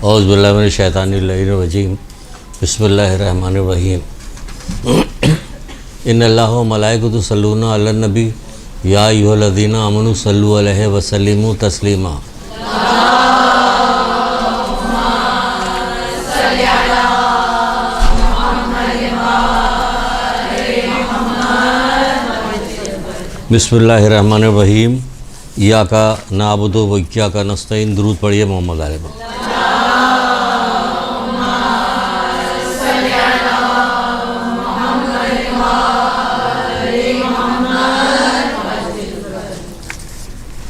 اعوذ باللہ من الشیطان الرجیم بسم اللہ الرحمن الرحیم ان اللہ و ملائکۃ یصلون علی النبی یا ایھا الذین آمنوا صلوا علیہ وسلموا تسلیما۔ بسم اللہ الرحمن الرحیم ایاک نعبد و ایاک نستعین۔ درود پڑھیے محمد علیہ وسلم۔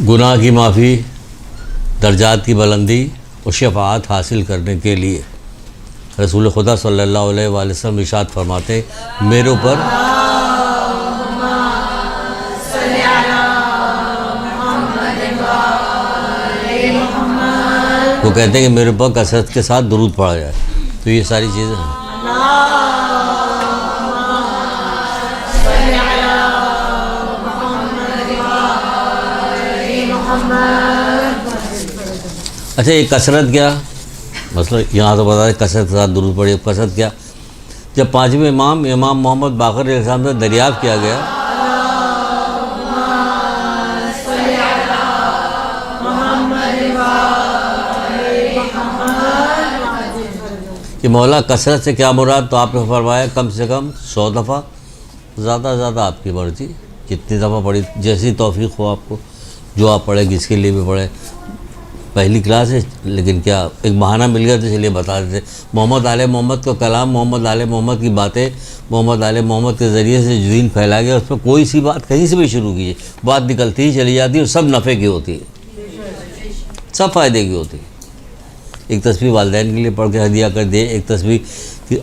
گناہ کی معافی، درجات کی بلندی اور شفاعت حاصل کرنے کے لیے رسول خدا صلی اللہ علیہ وآلہ وسلم ارشاد فرماتے میرے اوپر وہ کہتے ہیں کہ میرے اوپر کثرت کے ساتھ درود پڑھا جائے، تو یہ ساری چیزیں ہیں۔ اچھا، یہ کثرت کیا مثلا یہاں تو بتا دیں کثرت کے ساتھ درود پڑھیے۔ کثرت کیا؟ جب پانچویں امام محمد باقر علیہ السلام سے دریافت کیا گیا کہ مولا کثرت سے کیا مراد، تو آپ نے فرمایا کم سے کم 100 دفعہ، زیادہ سے زیادہ آپ کی مرضی، جتنی دفعہ پڑھی جیسی توفیق ہو آپ کو، جو آپ پڑھیں جس کے لیے بھی پڑھیں۔ پہلی کلاس ہے لیکن کیا ایک بہانہ مل گیا تو اس لیے بتا دیتے۔ محمد آل محمد کا کلام، محمد آل محمد کی باتیں محمد آل محمد کے ذریعے سے جو دین پھیلایا گیا، اس پہ کوئی سی بات کہیں سے بھی شروع کیجیے، بات نکلتی ہی چلی جاتی ہے اور سب نفع کی ہوتی ہے، سب فائدے کی ہوتی ہے۔ ایک تسبیح والدین کے لیے پڑھ کے ہدیہ کر دے، ایک تسبیح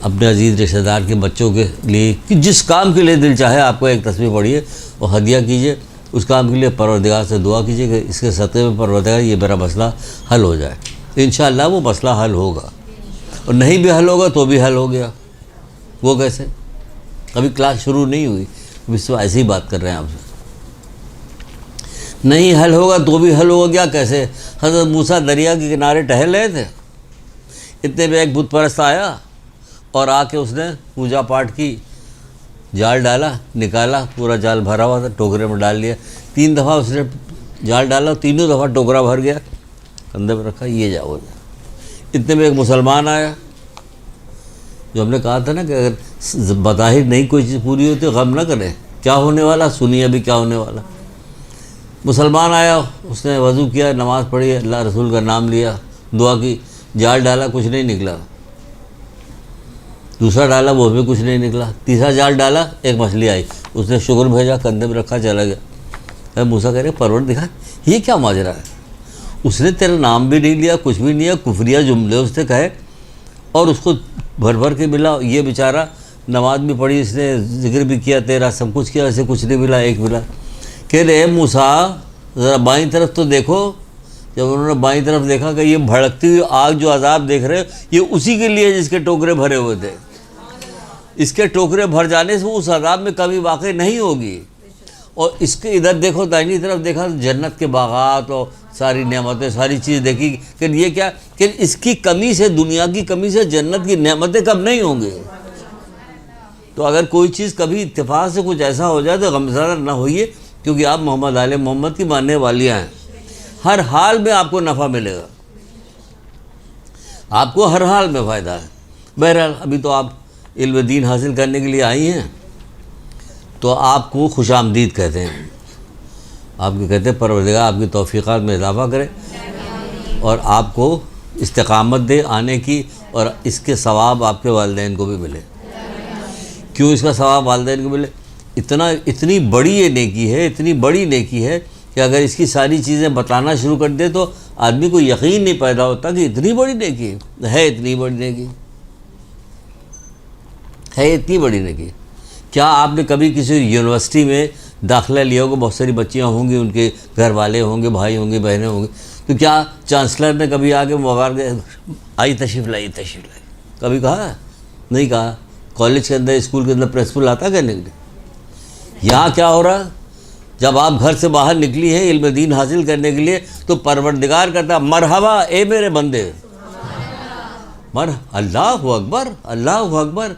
اپنے عزیز رشتہ دار کے بچوں کے لیے، کہ جس کام کے لیے دل چاہے آپ کو ایک تسبیح پڑھیے اور ہدیہ کیجیے، اس کام کے لیے پروردگار سے دعا کیجیے کہ اس کے صدقے میں پروردگار یہ میرا مسئلہ حل ہو جائے۔ انشاءاللہ وہ مسئلہ حل ہوگا، اور نہیں بھی حل ہوگا تو بھی حل ہو گیا۔ وہ کیسے؟ ابھی کلاس شروع نہیں ہوئی، ابھی تو ایسی ہی بات کر رہے ہیں آپ سے۔ نہیں حل ہوگا تو بھی حل ہو گیا۔ کیسے؟ حضرت موسیٰ دریا کے کنارے ٹہل رہے تھے، اتنے میں ایک بت پرست آیا اور آ کے اس نے پوجا پاٹ کی، جال ڈالا، نکالا، پورا جال بھرا ہوا تھا، ٹوکرے میں ڈال لیا۔ 3 دفعہ اس نے جال ڈالا، تینوں دفعہ ٹوکرا بھر گیا، کندھے پہ رکھا، یہ جاؤ۔ اتنے میں ایک مسلمان آیا، جو ہم نے کہا تھا نا کہ اگر بظاہر نہیں کوئی چیز پوری ہوتی غم نہ کریں، کیا ہونے والا سنیے ابھی کیا ہونے والا۔ مسلمان آیا، اس نے وضو کیا، نماز پڑھی، اللہ رسول کا نام لیا، دعا کی، جال ڈالا، کچھ نہیں نکلا۔ دوسرا ڈالا، وہ بھی کچھ نہیں نکلا۔ تیسرا جال ڈالا، ایک مچھلی آئی، اس نے شکر بھیجا، کندھے میں رکھا، چلا گیا۔ موسیٰ کہہ رہے پروردگار یہ کیا ماجرا ہے؟ اس نے تیرا نام بھی نہیں لیا، کچھ بھی نہیں ہے، کفریہ جملے اس نے کہے اور اس کو بھر بھر کے ملا۔ یہ بیچارہ نماز بھی پڑھی، اس نے ذکر بھی کیا تیرا، سب کچھ کیا، اسے کچھ نہیں ملا، ایک ملا۔ کہہ رہے موسیٰ ذرا بائیں طرف تو دیکھو۔ جب انہوں نے بائیں طرف دیکھا کہ یہ بھڑکتی ہوئی آگ جو عذاب دیکھ رہے یہ اسی کے لیے جس کے ٹوکرے بھرے ہوئے تھے۔ اس کے ٹوکرے بھر جانے سے اس عذاب میں کمی واقع نہیں ہوگی۔ اور اس کے ادھر دیکھو، دائنی طرف دیکھا، جنت کے باغات اور ساری نعمتیں، ساری چیز دیکھی کہ یہ کیا کہ اس کی کمی سے، دنیا کی کمی سے جنت کی نعمتیں کم نہیں ہوں گی۔ تو اگر کوئی چیز کبھی اتفاق سے کچھ ایسا ہو جائے تو غمزدہ نہ ہوئیے، کیونکہ آپ محمد آل محمد کی ماننے والیاں ہیں۔ ہر حال میں آپ کو نفع ملے گا، آپ کو ہر حال میں فائدہ ہے۔ بہرحال ابھی تو آپ علم دین حاصل کرنے کے لیے آئی ہیں، تو آپ کو خوش آمدید کہتے ہیں۔ آپ کو کہتے ہیں پروردگار آپ کی توفیقات میں اضافہ کرے اور آپ کو استقامت دے آنے کی، اور اس کے ثواب آپ کے والدین کو بھی ملے۔ کیوں اس کا ثواب والدین کو ملے؟ اتنی بڑی یہ نیکی ہے، اتنی بڑی نیکی ہے کہ اگر اس کی ساری چیزیں بتانا شروع کر دے تو آدمی کو یقین نہیں پیدا ہوتا کہ اتنی بڑی نیکی ہے، اتنی بڑی نیکی ہے، اتنی بڑی نیکی۔ کیا آپ نے کبھی کسی یونیورسٹی میں داخلہ لیا ہوگا؟ بہت ساری بچیاں ہوں گی، ان کے گھر والے ہوں گے، بھائی ہوں گے، بہنیں ہوں گے، تو کیا چانسلر نے کبھی آ کے مبارک آئی تشریف لائی کبھی کہا؟ نہیں کہا۔ کالج کے اندر، اسکول کے اندر پرنسپل آتا کہنے کے لیے؟ یہاں کیا ہو رہا؟ جب آپ گھر سے باہر نکلی ہیں علم دین حاصل کرنے کے لیے تو پروردگار کہتا مرحبا اے میرے بندے، اللہ اکبر، اللہ اکبر.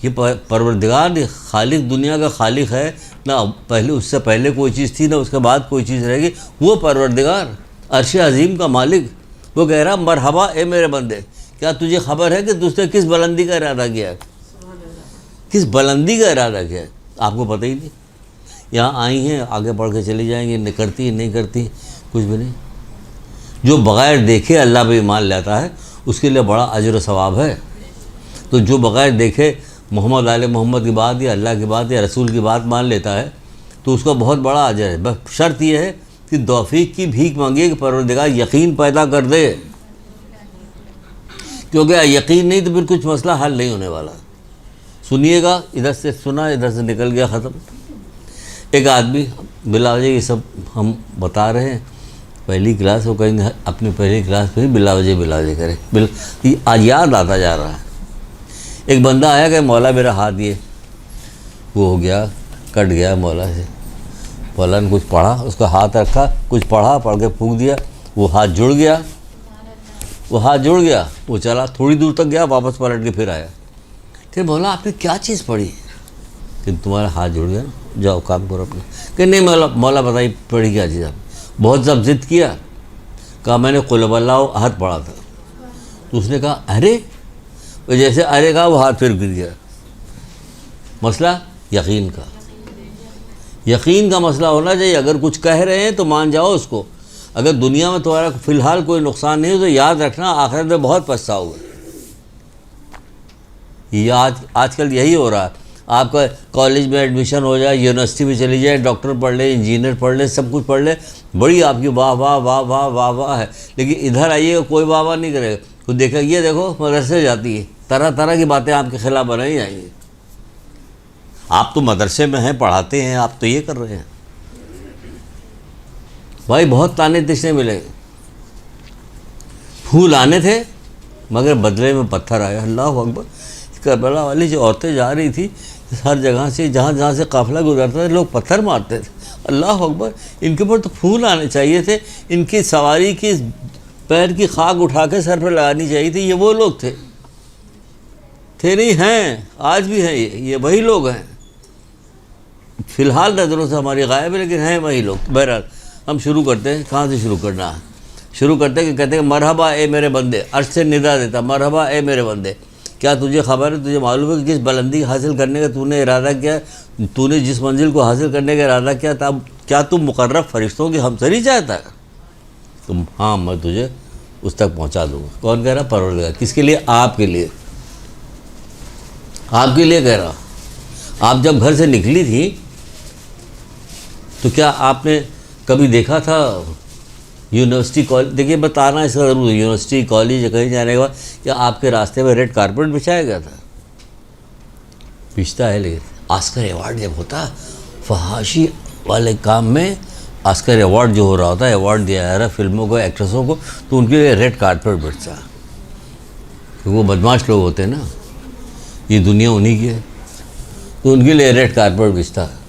یہ پروردگار خالق، دنیا کا خالق ہے، نہ پہلے اس سے پہلے کوئی چیز تھی نہ اس کے بعد کوئی چیز رہے گی. وہ پروردگار عرش عظیم کا مالک، وہ کہہ رہا مرحبا اے میرے بندے، کیا تجھے خبر ہے کہ تجھ نے کس بلندی کا ارادہ کیا ہے؟ کس بلندی کا ارادہ کیا ہے؟ آپ کو پتہ ہی نہیں. یہاں آئی ہیں، آگے بڑھ کے چلی جائیں گی، نہیں کرتی نہیں کرتی کچھ بھی نہیں. جو بغیر دیکھے اللہ پہ ایمان لاتا ہے اس کے لیے بڑا اجر و ثواب ہے. تو جو بغیر دیکھے محمد آل محمد کی بات یا اللہ کی بات یا رسول کی بات مان لیتا ہے تو اس کا بہت بڑا اجر ہے. بس شرط یہ ہے کہ توفیق کی بھیک مانگیے کہ پروردگار یقین پیدا کر دے، کیونکہ یقین نہیں تو پھر کچھ مسئلہ حل نہیں ہونے والا. سنیے گا، ادھر سے سنا ادھر سے نکل گیا، ختم. ایک آدمی بلا وجہ، یہ سب ہم بتا رہے ہیں پہلی کلاس، وہ کہیں گے اپنی پہلی کلاس پہ ہی بلا وجہ کرے. آج یاد آتا جا رہا ہے. ایک بندہ آیا کہ مولا میرا ہاتھ یہ وہ ہو گیا، کٹ گیا مولا سے. مولا نے کچھ پڑھا، اس کا ہاتھ رکھا، کچھ پڑھا، پڑھ کے پھونک دیا، وہ ہاتھ جڑ گیا. وہ چلا تھوڑی دور تک گیا، واپس پلٹ کے پھر آیا کہ مولا آپ نے کیا چیز پڑھی کہ تمہارا ہاتھ جڑ گیا؟ جاؤ کام کرو اپنا. کہ نہیں مولا بتائی پڑھی کیا چیز آپ؟ بہت سب ضد کیا، کہا میں نے قل هو اللہ احد پڑھا تھا. تو اس نے کہا ارے، جیسے ارے کہا وہ ہاتھ پھر گر گیا. مسئلہ یقین کا، یقین کا مسئلہ ہونا چاہیے. اگر کچھ کہہ رہے ہیں تو مان جاؤ اس کو. اگر دنیا میں تمہارا فی الحال کوئی نقصان نہیں ہو تو یاد رکھنا آخرت میں بہت پچھتاؤ گے. یہ آج کل یہی ہو رہا ہے. آپ کا کالج میں ایڈمیشن ہو جائے، یونیورسٹی میں چلی جائے، ڈاکٹر پڑھ لے، انجینئر پڑھ لے، سب کچھ پڑھ لے، بڑی آپ کی واہ واہ واہ واہ واہ واہ ہے. لیکن ادھر آئیے گا کوئی واہ واہ نہیں کرے گا. تو دیکھا یہ دیکھو مدرسے جاتی ہے، طرح طرح کی باتیں آپ کے خلاف بنائی جائیں گی. آپ تو مدرسے میں ہیں، پڑھاتے ہیں، آپ تو یہ کر رہے ہیں. بھائی بہت تانے تشنے ملے. پھول آنے تھے مگر بدلے میں پتھر آیا. اللہ اکبر. کربلا والی جو عورتیں جا رہی تھی، ہر جگہ سے جہاں جہاں سے قافلہ گزرتا تھا لوگ پتھر مارتے تھے. اللہ اکبر. ان کے اوپر تو پھول آنے چاہیے تھے، ان کی سواری کی پیر کی خاک اٹھا کے سر پہ لگانی چاہیے تھی. یہ وہ لوگ تھے نہیں، ہیں آج بھی ہیں. یہ وہی لوگ ہیں. فی الحال نظروں سے ہماری غائب ہے لیکن ہیں وہی لوگ. بہرحال ہم شروع کرتے ہیں. کہاں سے شروع کرنا ہے؟ شروع کرتے ہیں کہ کہتے ہیں مرحبا اے میرے بندے. عرش سے ندا دیتا، مرحبا اے میرے بندے، کیا تجھے خبر ہے، تجھے معلوم ہے کہ جس بلندی حاصل کرنے کا تو نے ارادہ کیا، تو نے جس منزل کو حاصل کرنے کا ارادہ کیا تھا، کیا تم مقرب فرشتوں کی ہمسری چاہتا ہے؟ تم ہاں، میں تجھے اس تک پہنچا دوں گا. کون کہہ رہا؟ پروردگار. کس کے لیے؟ آپ کے لیے. آپ کے لیے کہہ رہا. آپ جب گھر سے نکلی تھی تو کیا آپ نے کبھی دیکھا تھا یونیورسٹی کالج؟ دیکھیے بتانا اس کا ضرور ہے. یونیورسٹی کالج یا کہیں جانے کے بعد کیا آپ کے راستے میں ریڈ کارپیٹ بچھایا گیا تھا؟ بچھتا ہے. لیکن آسکر ایوارڈ جب ہوتا فحاشی والے کام میں، آسکر ایوارڈ جو ہو رہا ہوتا ہے، ایوارڈ دیا جا رہا ہے فلموں کو، ایکٹریسوں کو، تو ان کے لیے ریڈ کارپیٹ بچتا. وہ بدماش لوگ ہوتے ہیں نا، یہ دنیا انہی کی ہے، تو ان کے لیے ریڈ کارپیٹ بچتا ہے.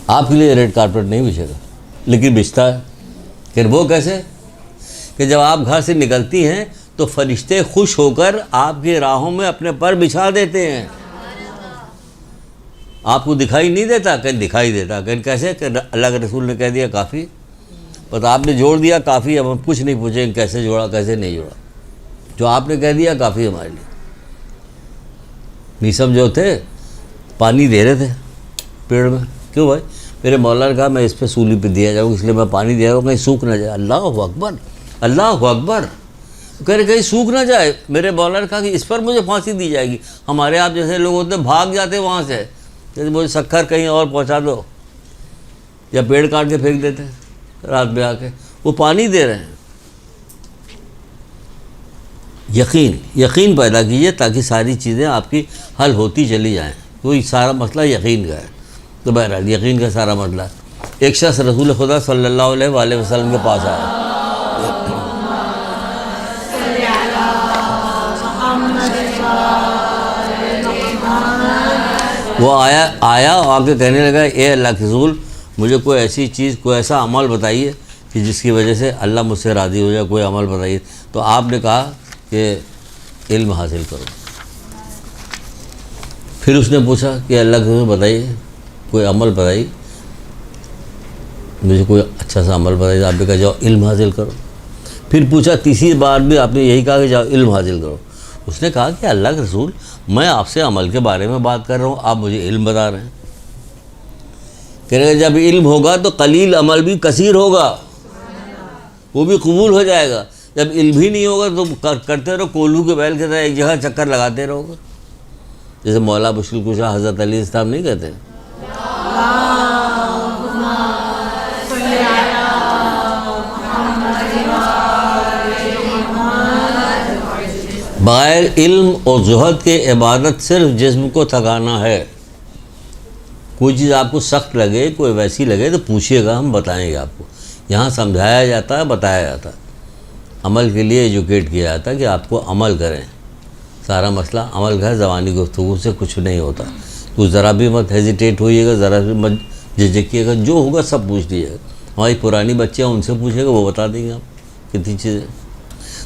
آپ کے لیے ریڈ کارپیٹ نہیں بچھے گا لیکن بچتا ہے. پھر وہ کیسے کہ جب آپ گھر سے نکلتی ہیں تو فرشتے خوش ہو کر آپ کی راہوں میں اپنے پر بچھا دیتے ہیں. آپ کو دکھائی نہیں دیتا؟ کہ دکھائی دیتا. کہ کیسے؟ کہ اللہ کے رسول نے کہہ دیا کافی، بس آپ نے جوڑ دیا کافی. اب ہم کچھ نہیں پوچھیں کیسے جوڑا کیسے نہیں جوڑا، جو آپ نے کہہ دیا کافی ہمارے لیے. نیسم جو تھے پانی دے رہے تھے پیڑ میں. کیوں بھائی؟ میرے مولا نے کہا میں اس پہ سولی پہ دیا جاؤں، اس لیے میں پانی دے رہا ہوں کہیں سوکھ نہ جائے. اللہ اکبر، اللہ اکبر. کہہ رہے کہیں سوکھ نہ جائے. میرے مولا نے کہا کہ اس پر مجھے پھانسی دی جائے گی. ہمارے آپ جیسے لوگ ہوتے بھاگ جاتے وہاں سے، جیسے مجھے سکھر کہیں اور پہنچا دو، یا پیڑ کاٹ کے پھینک دیتے رات میں آ کے. وہ پانی دے رہے ہیں. یقین پیدا کیجیے تاکہ ساری چیزیں آپ کی حل ہوتی چلی جائیں. کوئی سارا مسئلہ یقین کا ہے. تو بہرحال یقین کا سارا مسئلہ. ایک شخص رسول خدا صلی اللہ علیہ وآلہ وسلم کے پاس آیا. وہ آیا آ کے کہنے لگا اے اللہ کے رسول، مجھے کوئی ایسی چیز، کوئی ایسا عمل بتائیے کہ جس کی وجہ سے اللہ مجھ سے راضی ہو جائے. کوئی عمل بتائیے. تو آپ نے کہا کہ علم حاصل کرو. پھر اس نے پوچھا کہ اللہ کے رسول بتائیے کوئی عمل بتائیے، مجھے کوئی اچھا سا عمل بتائیے. آپ نے کہا جاؤ علم حاصل کرو. پھر پوچھا تیسری بار بھی آپ نے یہی کہا کہ جاؤ علم حاصل کرو. اس نے کہا کہ اللہ کے رسول میں آپ سے عمل کے بارے میں بات کر رہا ہوں، آپ مجھے علم بتا رہے ہیں. کہہ رہے ہیں جب علم ہوگا تو قلیل عمل بھی کثیر ہوگا، وہ بھی قبول ہو جائے گا. جب علم ہی نہیں ہوگا تو کرتے رہو کولو کے بیل کے طرح ایک جگہ چکر لگاتے رہو گے. جیسے مولا مشکل کشا حضرت علی السلام نہیں کہتے بغیر علم اور زہد کے عبادت صرف جسم کو تھکانا ہے. کوئی چیز آپ کو سخت لگے، کوئی ویسی لگے تو پوچھیے گا، ہم بتائیں گے آپ کو. یہاں سمجھایا جاتا ہے، بتایا جاتا ہے، عمل کے لیے ایجوکیٹ کیا جاتا ہے کہ آپ کو عمل کریں. سارا مسئلہ عمل کا ہے، زبانی گفتگو سے کچھ نہیں ہوتا. تو ذرا بھی مت ہیزیٹیٹ ہوئیے گا، ذرا بھی مت جھجکیے گا، جو ہوگا سب پوچھ لیجیے گا. ہماری پرانی بچیاں ان سے پوچھے گا، وہ بتا دیں گے آپ کتنی چیزیں.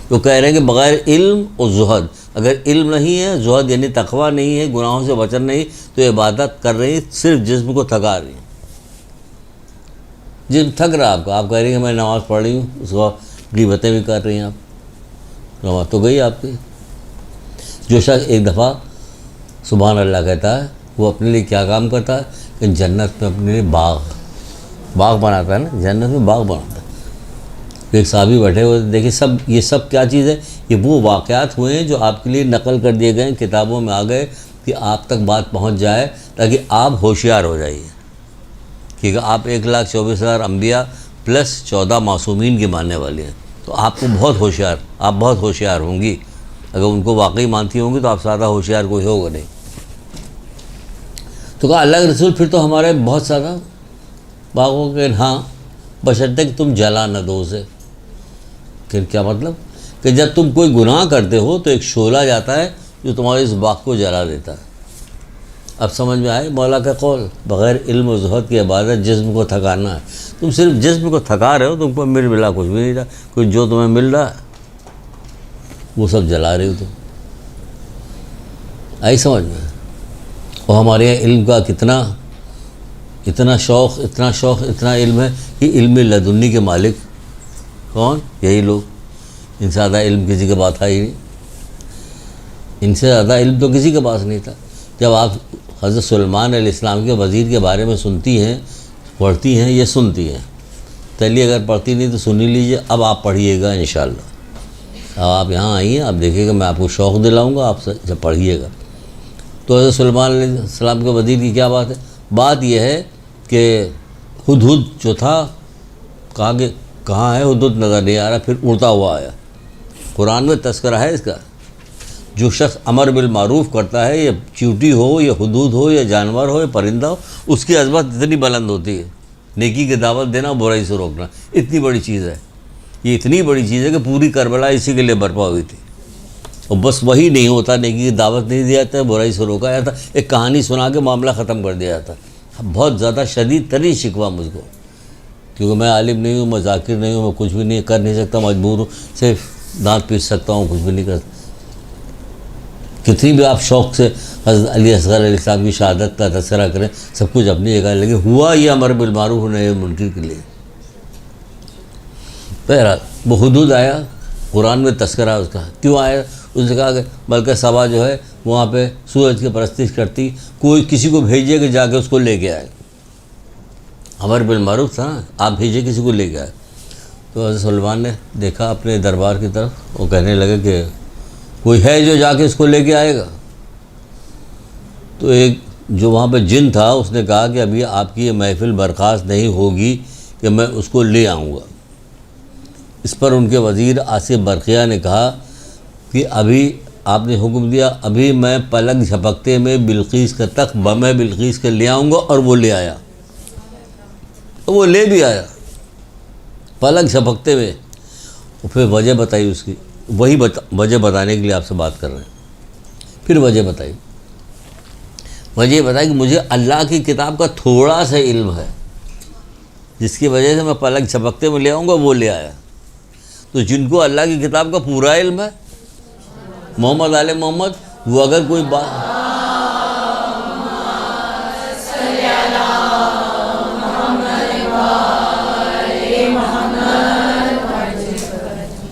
تو کہہ رہے ہیں کہ بغیر علم اور زہد، اگر علم نہیں ہے، زہد یعنی تقویٰ نہیں ہے، گناہوں سے بچن نہیں، تو عبادت کر رہی صرف جسم کو تھکا رہی ہیں. جسم تھک رہا آپ کا، آپ کہہ رہی ہیں کہ میں نماز پڑھ رہی ہوں، اس کو غیبتیں بھی کر رہی ہیں آپ، نماز تو گئی آپ کی. جو شخص ایک دفعہ سبحان اللہ کہتا ہے وہ اپنے لیے کیا کام کرتا ہے کہ جنت میں اپنے لیے باغ بناتا ہے نا، جنت میں باغ بناتا ہے. ایک صحابی بیٹھے ہوئے دیکھیں یہ سب کیا چیز ہے، یہ وہ واقعات ہوئے ہیں جو آپ کے لیے نقل کر دیے گئے ہیں، کتابوں میں آ گئے کہ آپ تک بات پہنچ جائے تاکہ آپ ہوشیار ہو جائیے. کیونکہ آپ 1,24,000 انبیاء پلس 14 معصومین کے ماننے والے ہیں، تو آپ کو آپ بہت ہوشیار ہوں گی. اگر ان کو واقعی مانتی ہوں گی تو آپ زیادہ ہوشیار کوئی ہوگا نہیں. تو کہا اللہ کے رسول پھر تو ہمارے بہت زیادہ باغوں کے، ہاں بشرطے کہ تم جلا نہ دو اسے. پھر کیا مطلب کہ جب تم کوئی گناہ کرتے ہو تو ایک شعلہ جاتا ہے جو تمہارے اس باغ کو جلا دیتا ہے. اب سمجھ میں آئے مولا کا قول، بغیر علم و زہد کی عبادت جسم کو تھکانا ہے. تم صرف جسم کو تھکا رہے ہو، تم کو ملا کچھ بھی نہیں رہا. کچھ جو تمہیں مل رہا ہے وہ سب جلا رہے ہو تم. آئی سمجھ میں؟ اور ہمارے یہاں علم کا اتنا شوق اتنا علم ہے کہ علم لدنی کے مالک کون؟ یہی لوگ. ان سے زیادہ علم کسی کے پاس تھا ہی نہیں، ان سے زیادہ علم تو کسی کے پاس نہیں تھا. جب آپ حضرت سلیمان علیہ السلام کے وزیر کے بارے میں سنتی ہیں، پڑھتی ہیں، یہ سنتی ہیں، چلیے اگر پڑھتی نہیں تو سنی لیجیے. اب آپ پڑھیے گا انشاءاللہ. اب آپ یہاں آئیے، آپ دیکھیے گا، میں آپ کو شوق دلاؤں گا، آپ سے جب پڑھیے گا. تو حضرت سلیمان علیہ السلام کے وزیر کی کیا بات ہے؟ بات یہ ہے کہ ہدہد جو تھا، کہا کہ کہاں ہے ہدہد، نظر نہیں آ رہا. پھر اڑتا ہوا آیا. قرآن میں تذکرہ ہے اس کا. جو شخص امر بالمعروف کرتا ہے، یہ چیوٹی ہو، یہ ہدہد ہو، یا جانور ہو، یا پرندہ ہو، اس کی عظمت اتنی بلند ہوتی ہے. نیکی کی دعوت دینا، برائی سے روکنا، اتنی بڑی چیز ہے. یہ اتنی بڑی چیز ہے کہ پوری کربلا اسی کے لیے برپا ہوئی تھی. اور بس وہی نہیں ہوتا، نیکی کی دعوت نہیں دیا جاتا، برائی سے روکا جاتا، ایک کہانی سنا کے معاملہ ختم کر دیا جاتا. بہت زیادہ شدید ترین شکوہ مجھ کو، کیونکہ میں عالم نہیں ہوں، میں ذاکر نہیں ہوں، میں کچھ بھی نہیں کر نہیں سکتا، مجبور ہوں، صرف دانت پیس سکتا ہوں، کچھ بھی نہیں کر سکتا. کتنی بھی آپ شوق سے حضرت علی اصغر علیہ السلام کی شہادت کا تذکرہ کریں، سب کچھ اپنی جگہ، لیکن ہوا یہ امر بالمعروف نہی عن المنکر کے لیے. بہرحال وہ حدود آیا، قرآن میں تذکرہ اس کا. کیوں آیا؟ اس نے کہا کہ ملکہ سبا جو ہے وہاں پہ سورج کی پرستش کرتی، کوئی کسی کو بھیجیے کہ جا کے اس کو لے کے آئے. امر بالمعروف تھا نا، آپ بھیجیے کسی کو لے کے آئے. تو حضرت سلیمان نے دیکھا اپنے دربار کی طرف، وہ کہنے لگے کہ کوئی ہے جو جا کے اس کو لے کے آئے گا. تو ایک جو وہاں پہ جن تھا اس نے کہا کہ ابھی آپ کی یہ محفل برخاست نہیں ہوگی کہ میں اس کو لے آؤں گا. اس پر ان کے وزیر آصف برقیہ نے کہا کہ ابھی آپ نے حکم دیا، ابھی میں پلک جھپکتے میں بلقیس کا تخت میں بلقیس کے لے آؤں گا. اور وہ لے آیا، وہ لے بھی آیا پلک جھپکتے میں. اور پھر وجہ بتائی اس کی، وہی وجہ بتانے کے لیے آپ سے بات کر رہے ہیں. پھر وجہ بتائی کہ مجھے اللہ کی کتاب کا تھوڑا سا علم ہے، جس کی وجہ سے میں پلک جھپکتے میں لے آؤں گا. وہ لے آیا. تو جن کو اللہ کی کتاب کا پورا علم ہے محمد آل محمد وہ اگر کوئی بات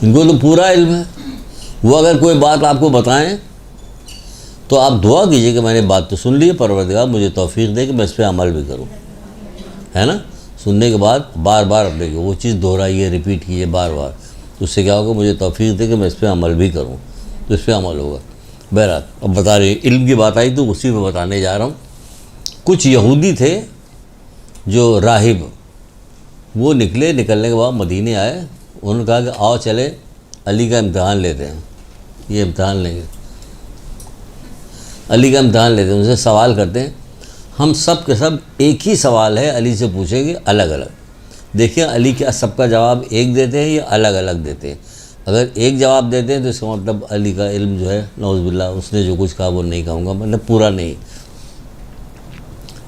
ان کو تو پورا علم ہے، وہ اگر کوئی بات آپ کو بتائیں تو آپ دعا کیجئے کہ میں نے بات تو سن لی ہے، پروردگار مجھے توفیق دے کہ میں اس پہ عمل بھی کروں، ہے نا. سننے کے بعد بار بار اپنے وہ چیز دہرائیے، ریپیٹ کیجیے بار بار، تو اس سے کیا ہوگا، مجھے توفیق دے کہ میں اس پہ عمل بھی کروں، تو اس پہ عمل ہوگا. بہرحال اب بتا رہی علم کی بات آئی تو اسی میں بتانے جا رہا ہوں. کچھ یہودی تھے جو راہب، وہ نکلنے کے بعد مدینے آئے. انہوں نے کہا کہ آؤ چلے علی کا امتحان لیتے ہیں. یہ امتحان لیں گے، علی کا امتحان لیتے ہیں، ان سے سوال کرتے ہیں. ہم سب کے سب ایک ہی سوال ہے علی سے پوچھیں گے الگ الگ. دیکھیں علی کیا سب کا جواب ایک دیتے ہیں یا الگ الگ دیتے ہیں. اگر ایک جواب دیتے ہیں تو اس کا مطلب علی کا علم جو ہے نعوذ باللہ اس نے جو کچھ کہا وہ نہیں کہوں گا، مطلب پورا نہیں.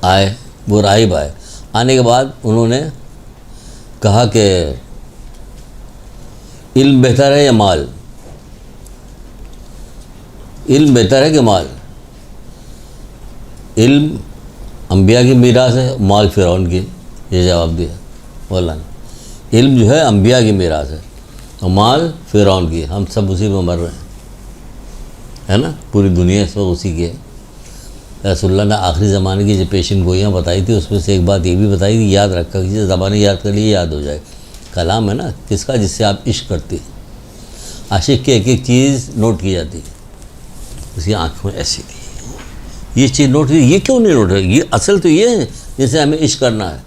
آئے وہ راہب آئے. آنے کے بعد انہوں نے کہا کہ علم بہتر ہے یا مال؟ علم بہتر ہے کہ مال؟ علم انبیاء کی میراث ہے، مال فرعون کی. یہ جواب دیا مولانا. علم جو ہے انبیاء کی میراث ہے اور مال فرعون کی. ہم سب اسی میں مر رہے ہیں، ہے نا. پوری دنیا اس وقت اسی کی ہے. رسول اللہ نے آخری زمانے کی جو پیشن گوئیاں بتائی تھی اس میں سے ایک بات یہ بھی بتائی تھی، یاد رکھا کسی زبانیں یاد کر لیے یاد ہو جائے. کلام ہے نا کس کا؟ جس سے آپ عشق کرتے ہیں. عاشق کی ایک ایک چیز نوٹ کی جاتی ہے. اس کی آنکھوں میں ایسی تھی، یہ چیز نوٹ کی. یہ کیوں نہیں نوٹ ہے؟ یہ اصل تو یہ ہے جن سے ہمیں عشق کرنا ہے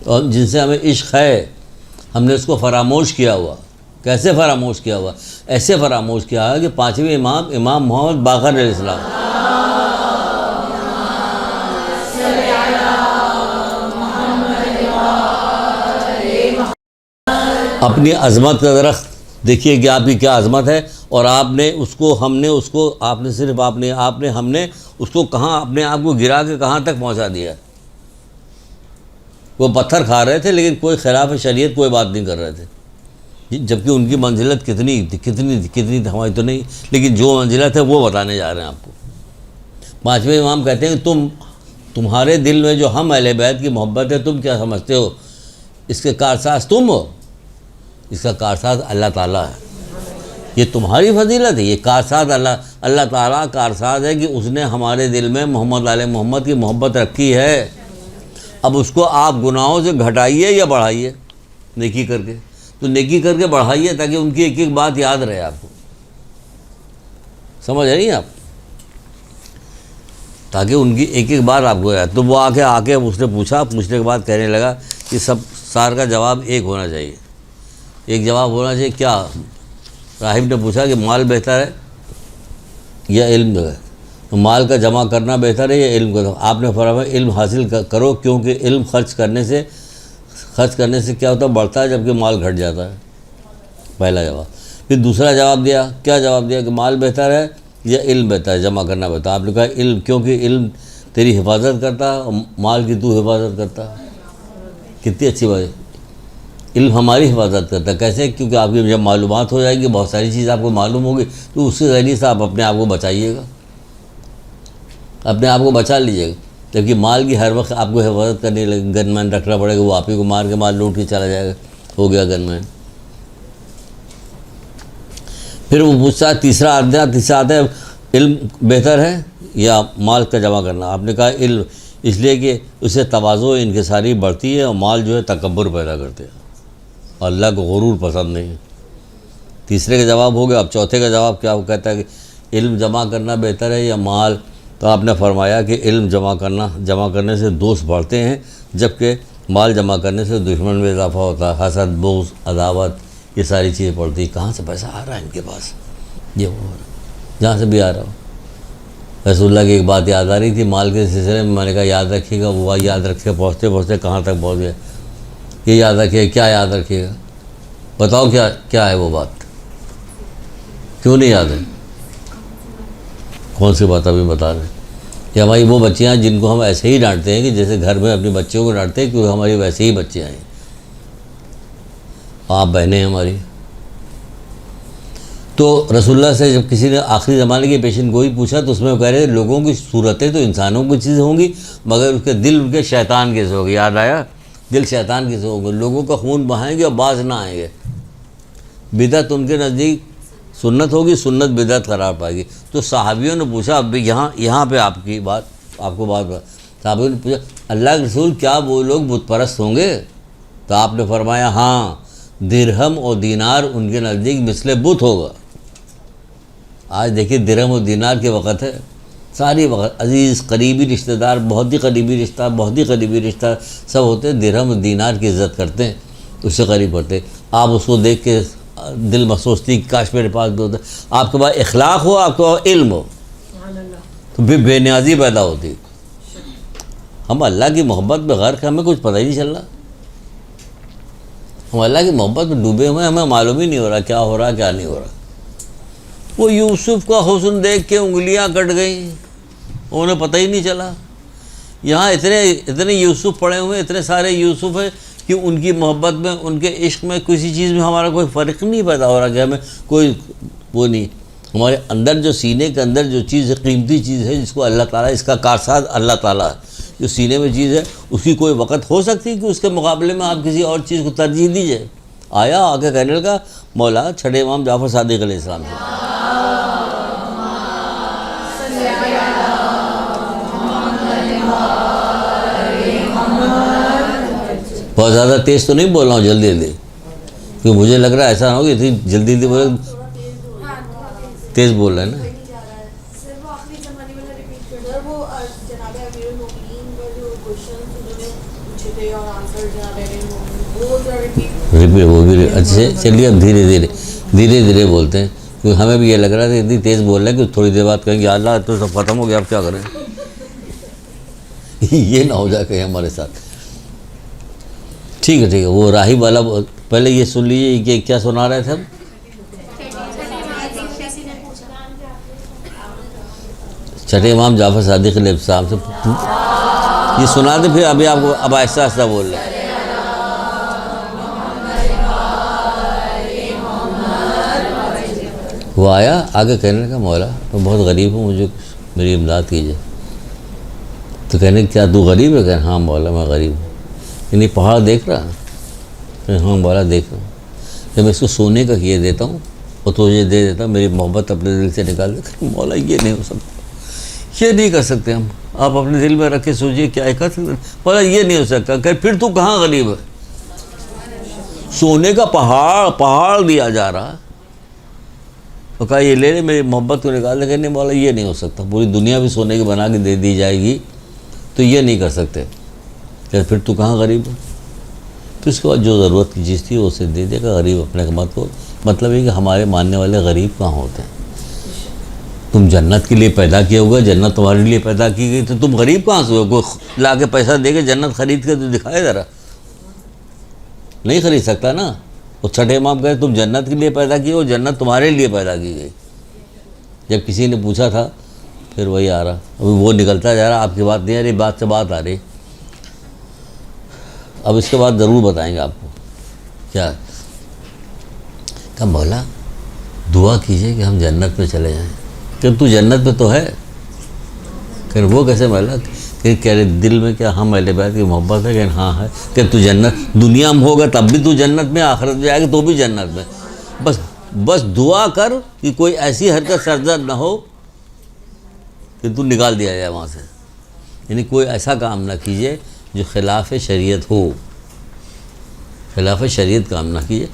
اور جن سے ہمیں عشق ہے ہم نے اس کو فراموش کیا ہوا. کیسے فراموش کیا ہوا؟ ایسے فراموش کیا ہے کہ پانچویں امام محمد باقر علیہ السلام اپنی عظمت کا درخت دیکھیے کہ آپ کی کیا عظمت ہے، اور آپ نے اس کو ہم نے اس کو آپ نے صرف آپ نے ہم نے اس کو کہاں اپنے آپ کو گرا کے کہاں تک پہنچا دیا. وہ پتھر کھا رہے تھے لیکن کوئی خلاف شریعت کوئی بات نہیں کر رہے تھے، جبکہ ان کی منزلت کتنی تھی ہماری تو نہیں، لیکن جو منزلت ہے وہ بتانے جا رہے ہیں آپ کو. پانچویں امام کہتے ہیں کہ تمہارے دل میں جو ہم اہل بیت کی محبت ہے تم کیا سمجھتے ہو؟ اس کے کارساز تم ہو، اس کا کارساز اللہ تعالیٰ ہے. یہ تمہاری فضیلت ہے، یہ کارساز اللہ تعالیٰ کارساز ہے کہ اس نے ہمارے دل میں محمد آل محمد کی محبت رکھی ہے. اب اس کو آپ گناہوں سے گھٹائیے یا بڑھائیے نیکی کر کے. تو نیکی کر کے بڑھائیے تاکہ ان کی ایک ایک بات یاد رہے آپ کو. سمجھ رہی ہیں آپ؟ تاکہ ان کی ایک ایک بات آپ کو یاد. تو وہ آ کے اس نے پوچھنے کے بعد کہنے لگا کہ سار کا جواب ایک ہونا چاہیے. ایک جواب ہونا چاہیے. کیا؟ راہب نے پوچھا کہ مال بہتر ہے یا علم جو ہے؟ تو مال کا جمع کرنا بہتر ہے یا علم کا؟ آپ نے فرمایا علم حاصل کرو، کیونکہ علم خرچ کرنے سے کیا ہوتا ہے؟ بڑھتا ہے، جبکہ مال گھٹ جاتا ہے. پہلا جواب. پھر دوسرا جواب دیا. کیا جواب دیا؟ کہ مال بہتر ہے یا علم بہتر ہے جمع کرنا بہتر؟ آپ نے کہا علم، کیونکہ علم تیری حفاظت کرتا ہے اور مال کی تو حفاظت کرتا ہے. کتنی اچھی بات ہے. علم ہماری حفاظت کرتا ہے. کیسے؟ کیونکہ آپ کی جب معلومات ہو جائیں گی، بہت ساری چیز آپ کو معلوم ہوگی، تو اس کے ذریعے سے آپ اپنے آپ کو بچائیے گا، اپنے آپ کو بچا لیجیے گا. جبکہ مال کی ہر وقت آپ کو حفاظت کرنے لگے، گن مین رکھنا پڑے گا، وہ آپ ہی کو مار کے مال لوٹ کے چلا جائے گا، ہو گیا گن مین. پھر وہ پوچھتا ہے تیسرا آتا ہے علم بہتر ہے یا مال کا جمع کرنا؟ آپ نے کہا علم، اس لیے کہ اسے تواضع انکساری بڑھتی ہے اور مال جو ہے تکبر پیدا کرتے ہیں اور اللہ کو غرور پسند نہیں ہے. تیسرے کا جواب ہو گیا. اب چوتھے کا جواب کیا؟ وہ کہتا ہے کہ علم جمع کرنا بہتر ہے یا مال؟ تو آپ نے فرمایا کہ علم جمع کرنے سے دوست بڑھتے ہیں، جبکہ مال جمع کرنے سے دشمن میں اضافہ ہوتا ہے. حسد، بغض، عداوت، یہ ساری چیزیں پڑتی ہیں. کہاں سے پیسہ آ رہا ہے ان کے پاس؟ یہ وہ جہاں سے بھی آ رہا ہو. رسول اللہ کی ایک بات یاد آ رہی تھی مال کے سلسلے میں. میں نے کہا یاد رکھیے گا. وہ یاد رکھے پہنچتے کہاں تک پہنچ گئے. یہ یاد رکھیے. کیا یاد رکھیے گا؟ بتاؤ کیا ہے وہ بات؟ کیوں نہیں یاد ہے؟ کون سی بات ابھی بتا رہے ہیں؟ کہ ہماری وہ بچیاں جن کو ہم ایسے ہی ڈانٹتے ہیں کہ جیسے گھر میں اپنے بچوں کو ڈانٹتے ہیں، کیونکہ ہماری ویسے ہی بچیاں ہیں. آپ بہنیں ہیں ہماری. تو رسول اللہ سے جب کسی نے آخری زمانے کی پیشن گوئی پوچھا تو اس میں وہ کہہ رہے لوگوں کی صورتیں تو انسانوں کی چیزیں ہوں گی مگر اس کے دل ان کے شیطان کے سے ہوگی. یاد آیا؟ دل شیطان کے سے ہوں گے. لوگوں کا خون بہائیں گے اور باز نہ آئیں گے. بدعت ان کے نزدیک سنت ہوگی, سنت بدعت قرار پائے گی. تو صحابیوں نے پوچھا, اب یہاں پہ آپ کو بات صحابیوں نے پوچھا اللہ کے رسول کیا وہ لوگ بت پرست ہوں گے؟ تو آپ نے فرمایا ہاں, درہم اور دینار ان کے نزدیک مثل بت ہوگا. آج دیکھیے درہم و دینار کے وقت ہے, ساری وقت عزیز قریبی رشتہ دار, بہت ہی قریبی رشتہ سب ہوتے ہیں, درہم و دینار کی عزت کرتے ہیں, اس سے قریب ہوتے ہیں. آپ اس کو دیکھ کے دل میں سوچتی کاش میرے پاس بھی ہوتا. آپ کے پاس اخلاق ہو, آپ کے پاس علم ہو, تو پھر بے نیازی پیدا ہوتی. ہم اللہ کی محبت میں غرق ہیں, ہمیں کچھ پتہ ہی نہیں چل رہا. ہم اللہ کی محبت میں ڈوبے ہوئے ہیں, ہمیں معلوم ہی نہیں ہو رہا کیا ہو رہا کیا نہیں ہو رہا. وہ یوسف کا حسن دیکھ کے انگلیاں کٹ گئیں, انہیں پتہ ہی نہیں چلا. یہاں اتنے یوسف پڑے ہوئے, اتنے سارے یوسف ہیں کہ ان کی محبت میں, ان کے عشق میں کسی چیز میں ہمارا کوئی فرق نہیں پیدا ہو رہا کہ ہمیں کوئی وہ نہیں. ہمارے اندر جو سینے کے اندر جو چیز قیمتی چیز ہے جس کو اللہ تعالیٰ, اس کا کارساز اللہ تعالیٰ, جو سینے میں چیز ہے اس کی کوئی وقت ہو سکتی ہے کہ اس کے مقابلے میں آپ کسی اور چیز کو ترجیح دیجیے. آیا آ کے کہنے لگا مولا چھٹے امام جعفر صادق علیہ السلام سے, بہت زیادہ تیز تو نہیں بول رہا ہوں, جلدی کیونکہ مجھے لگ رہا ہے ایسا نہ ہو کہ اتنی جلدی بولے, تیز بول رہے ہیں نا. وہ بھی اچھا, چلیے اب دھیرے بولتے ہیں, کیونکہ ہمیں بھی یہ لگ رہا تھا اتنی تیز بول رہے ہیں کہ تھوڑی دیر بعد کہیں گے اللہ تو سب ختم ہو گیا اب کیا کریں. یہ نہ ہو جائے کہ ہمارے ساتھ. ٹھیک ہے وہ راہب والا پہلے یہ سن لیجیے کہ کیا سنا رہے تھے ہم. چھٹے امام جعفر صادق علیہ السلام سے یہ سنا دے, پھر ابھی آپ کو اب آہستہ آہستہ بول رہے ہیں. وہ آیا آگے کہنے لگا مولا میں بہت غریب ہوں, مجھے میری امداد کیجیے. تو کہنے کیا تو غریب ہے؟ کہ ہاں مولا میں غریب ہوں. یعنی پہاڑ دیکھ رہا؟ کہ ہاں مولا دیکھ رہا ہوں. جب میں اس کو سونے کا کیے دیتا ہوں اور تجھے دے دیتا, میری محبت اپنے دل سے نکال دے. مولا یہ نہیں ہو سکتا, یہ نہیں کر سکتے ہم. آپ اپنے دل میں رکھ کے سوچیے کیا کر سکتے. مولا یہ نہیں ہو سکتا. کہ پھر تو کہاں غریب ہے؟ سونے کا پہاڑ دیا جا رہا, تو کہا یہ لے لے میری محبت کو نکال دے. کہ نہیں مولا یہ نہیں ہو سکتا, پوری دنیا بھی سونے کی بنا کے دے دی جائے گی تو یہ نہیں کر سکتے. کہ پھر تو کہاں غریب ہے؟ پھر اس کے بعد جو ضرورت کی چیز تھی وہ اسے دے دے گا. غریب اپنے مت کو, مطلب یہ کہ ہمارے ماننے والے غریب کہاں ہوتے ہیں. تم جنت کے لیے پیدا کیا ہوگا, جنت تمہارے لیے پیدا کی گئی, تو تم غریب کہاں سے ہو؟ کوئی لا کے پیسہ دے کے جنت خرید کے تو دکھائے ذرا, نہیں خرید سکتا نا. وہ چھٹے امام کہے تم جنت کے لیے پیدا کی ہو, جنت تمہارے لیے پیدا کی گئی. جب کسی نے پوچھا تھا, پھر وہی آ رہا, ابھی وہ نکلتا جا رہا, آپ کی بات نہیں آ رہی, بات سے بات آ رہی. اب اس کے بعد ضرور بتائیں گے آپ کو کیا. کہ مولا دعا کیجئے کہ ہم جنت میں چلے جائیں. کہ تو جنت میں تو ہے. کہ وہ کیسے مولا؟ کہ کہہ رہے دل میں کیا ہم اہل بیت کی محبت ہے؟ کہ ہاں ہے. کہ تو جنت دنیا میں ہوگا تب بھی تو جنت میں, آخرت میں جائے گا تو بھی جنت میں. بس دعا کر کہ کوئی ایسی حرکت سرزد نہ ہو کہ تو نکال دیا جائے وہاں سے. یعنی کوئی ایسا کام نہ کیجئے جو خلاف شریعت ہو. خلاف شریعت کام نہ کیجئے.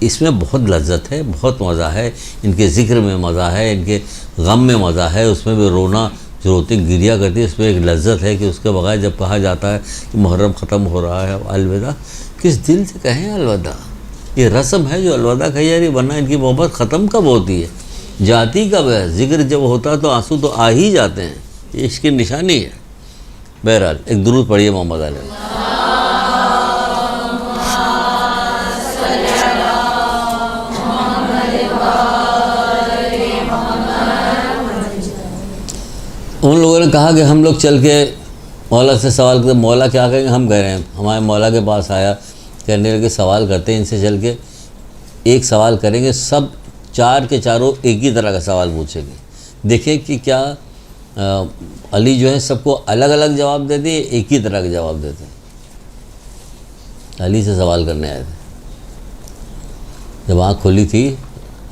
اس میں بہت لذت ہے, بہت مزہ ہے. ان کے ذکر میں مزہ ہے, ان کے غم میں مزہ ہے. اس میں بھی رونا جو روتی گریا کرتی ہے, اس میں ایک لذت ہے کہ اس کے بغیر جب کہا جاتا ہے کہ محرم ختم ہو رہا ہے الوداع, کس دل سے کہیں الوداع. یہ رسم ہے جو الوداع کہی جا رہی, ورنہ ان کی محبت ختم کب ہوتی ہے, جاتی کب ہے. ذکر جب ہوتا ہے تو آنسو تو آ ہی جاتے ہیں, یہ عشق کی نشانی ہے. بہرحال ایک درود پڑھیے محمد علیہ. ان لوگوں نے کہا کہ ہم لوگ چل کے مولا سے سوال کرتے. مولا کیا کہیں گے؟ ہم کہہ رہے ہیں. ہمارے مولا کے پاس آیا, کہنے لگے سوال کرتے ہیں ان سے چل کے. ایک سوال کریں گے, سب چار کے چاروں ایک ہی طرح کا سوال پوچھیں گے. دیکھیں کہ کیا علی جو ہے سب کو الگ الگ جواب دیتے ہیں، ایک ہی طرح کے جواب دیتے ہیں. علی سے سوال کرنے آئے تھے. جب آنکھ کھلی تھی،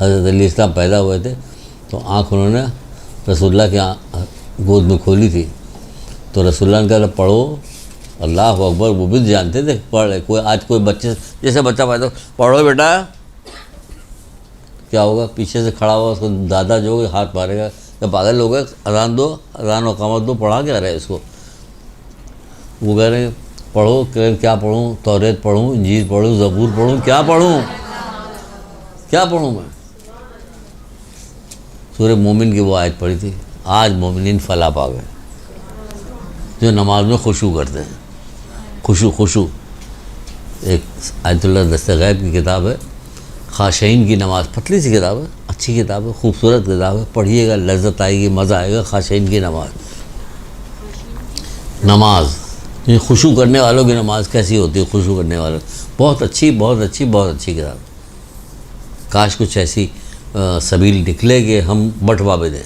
حضرت علیہ السلام پیدا ہوئے تھے، تو آنکھ انہوں نے رسول اللہ کی گود میں کھولی تھی. تو رسول اللہ نے کہا پڑھو اللہ اکبر. وہ بھی جانتے تھے پڑھ. کوئی بچے جیسے بچہ پیدا پڑھو بیٹا، کیا ہوگا؟ پیچھے سے کھڑا ہوا اس کو دادا جو ہوگا ہاتھ مارے گا کہ پاگل ہو گئے، اذان دو، اذان و اقامت دو. پڑھا کیا رہے اس کو؟ وہ کہہ رہے ہیں پڑھو. کیا پڑھوں؟ توریت پڑھوں، انجیل پڑھوں، زبور پڑھوں، کیا پڑھوں؟ کیا پڑھوں میں؟ سورہ مومن کی وہ آیت پڑھی تھی، آج مومنین فلاح پا گئے، جو نماز میں خشوع کرتے ہیں. خشوع ایک آیت اللہ دست غیب کی کتاب ہے، خاشعین کی نماز. پتلی سی کتاب ہے، اچھی کتاب ہے، خوبصورت کتاب ہے. پڑھیے گا، لذت آئے گی، مزہ آئے گا. خاشعین کی نماز خشوع کرنے والوں کی نماز کیسی ہوتی ہے؟ خشوع کرنے والوں، بہت اچھی بہت اچھی بہت اچھی کتاب. کاش کچھ ایسی سبیل نکلے کہ ہم بٹوا بھی دیں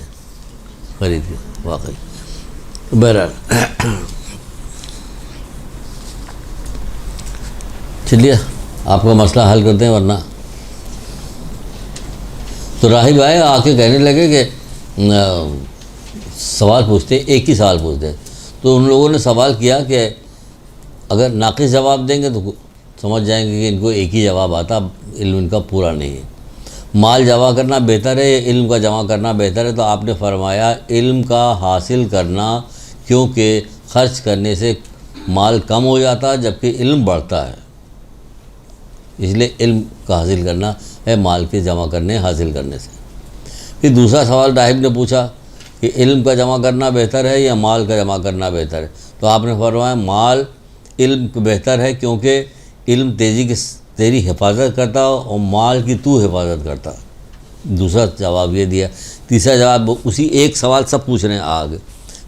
خرید کے. واقعی بہرحال چلیے آپ کا مسئلہ حل کرتے ہیں. ورنہ تو راہب آئے آ کے کہنے لگے کہ سوال پوچھتے، ایک ہی سوال پوچھتے. تو ان لوگوں نے سوال کیا کہ اگر ناقص جواب دیں گے تو سمجھ جائیں گے کہ ان کو ایک ہی جواب آتا، علم ان کا پورا نہیں ہے. مال جمع کرنا بہتر ہے یا علم کا جمع کرنا بہتر ہے؟ تو آپ نے فرمایا علم کا حاصل کرنا، کیونکہ خرچ کرنے سے مال کم ہو جاتا ہے جبکہ علم بڑھتا ہے. اس لیے علم کا حاصل کرنا ہے مال کے جمع کرنے حاصل کرنے سے. پھر دوسرا سوال راہب نے پوچھا کہ علم کا جمع کرنا بہتر ہے یا مال کا جمع کرنا بہتر ہے؟ تو آپ نے فرمایا مال علم بہتر ہے، کیونکہ علم تیری حفاظت کرتا اور مال کی تو حفاظت کرتا. دوسرا جواب یہ دیا. تیسرا جواب اسی ایک سوال سب پوچھ رہے ہیں آگے.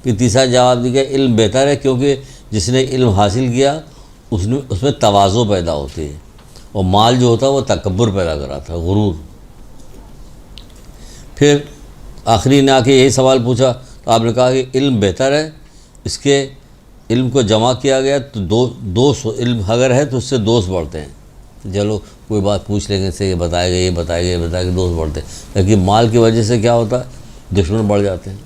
پھر تیسرا جواب دیا علم بہتر ہے کیونکہ جس نے علم حاصل کیا اس میں تواضع پیدا ہوتی ہے، اور مال جو ہوتا ہے وہ تکبر پیدا کراتا ہے، غرور. پھر آخری نے آ کے یہی سوال پوچھا تو آپ نے کہا کہ علم بہتر ہے، اس کے علم کو جمع کیا گیا تو دوست علم اگر ہے تو اس سے دوست بڑھتے ہیں. چلو کوئی بات پوچھ لیں گے، سے یہ بتائے گا یہ بتائے گا یہ بتائے گا، دوست بڑھتے ہیں. لیکن مال کی وجہ سے کیا ہوتا ہے؟ دشمن بڑھ جاتے ہیں،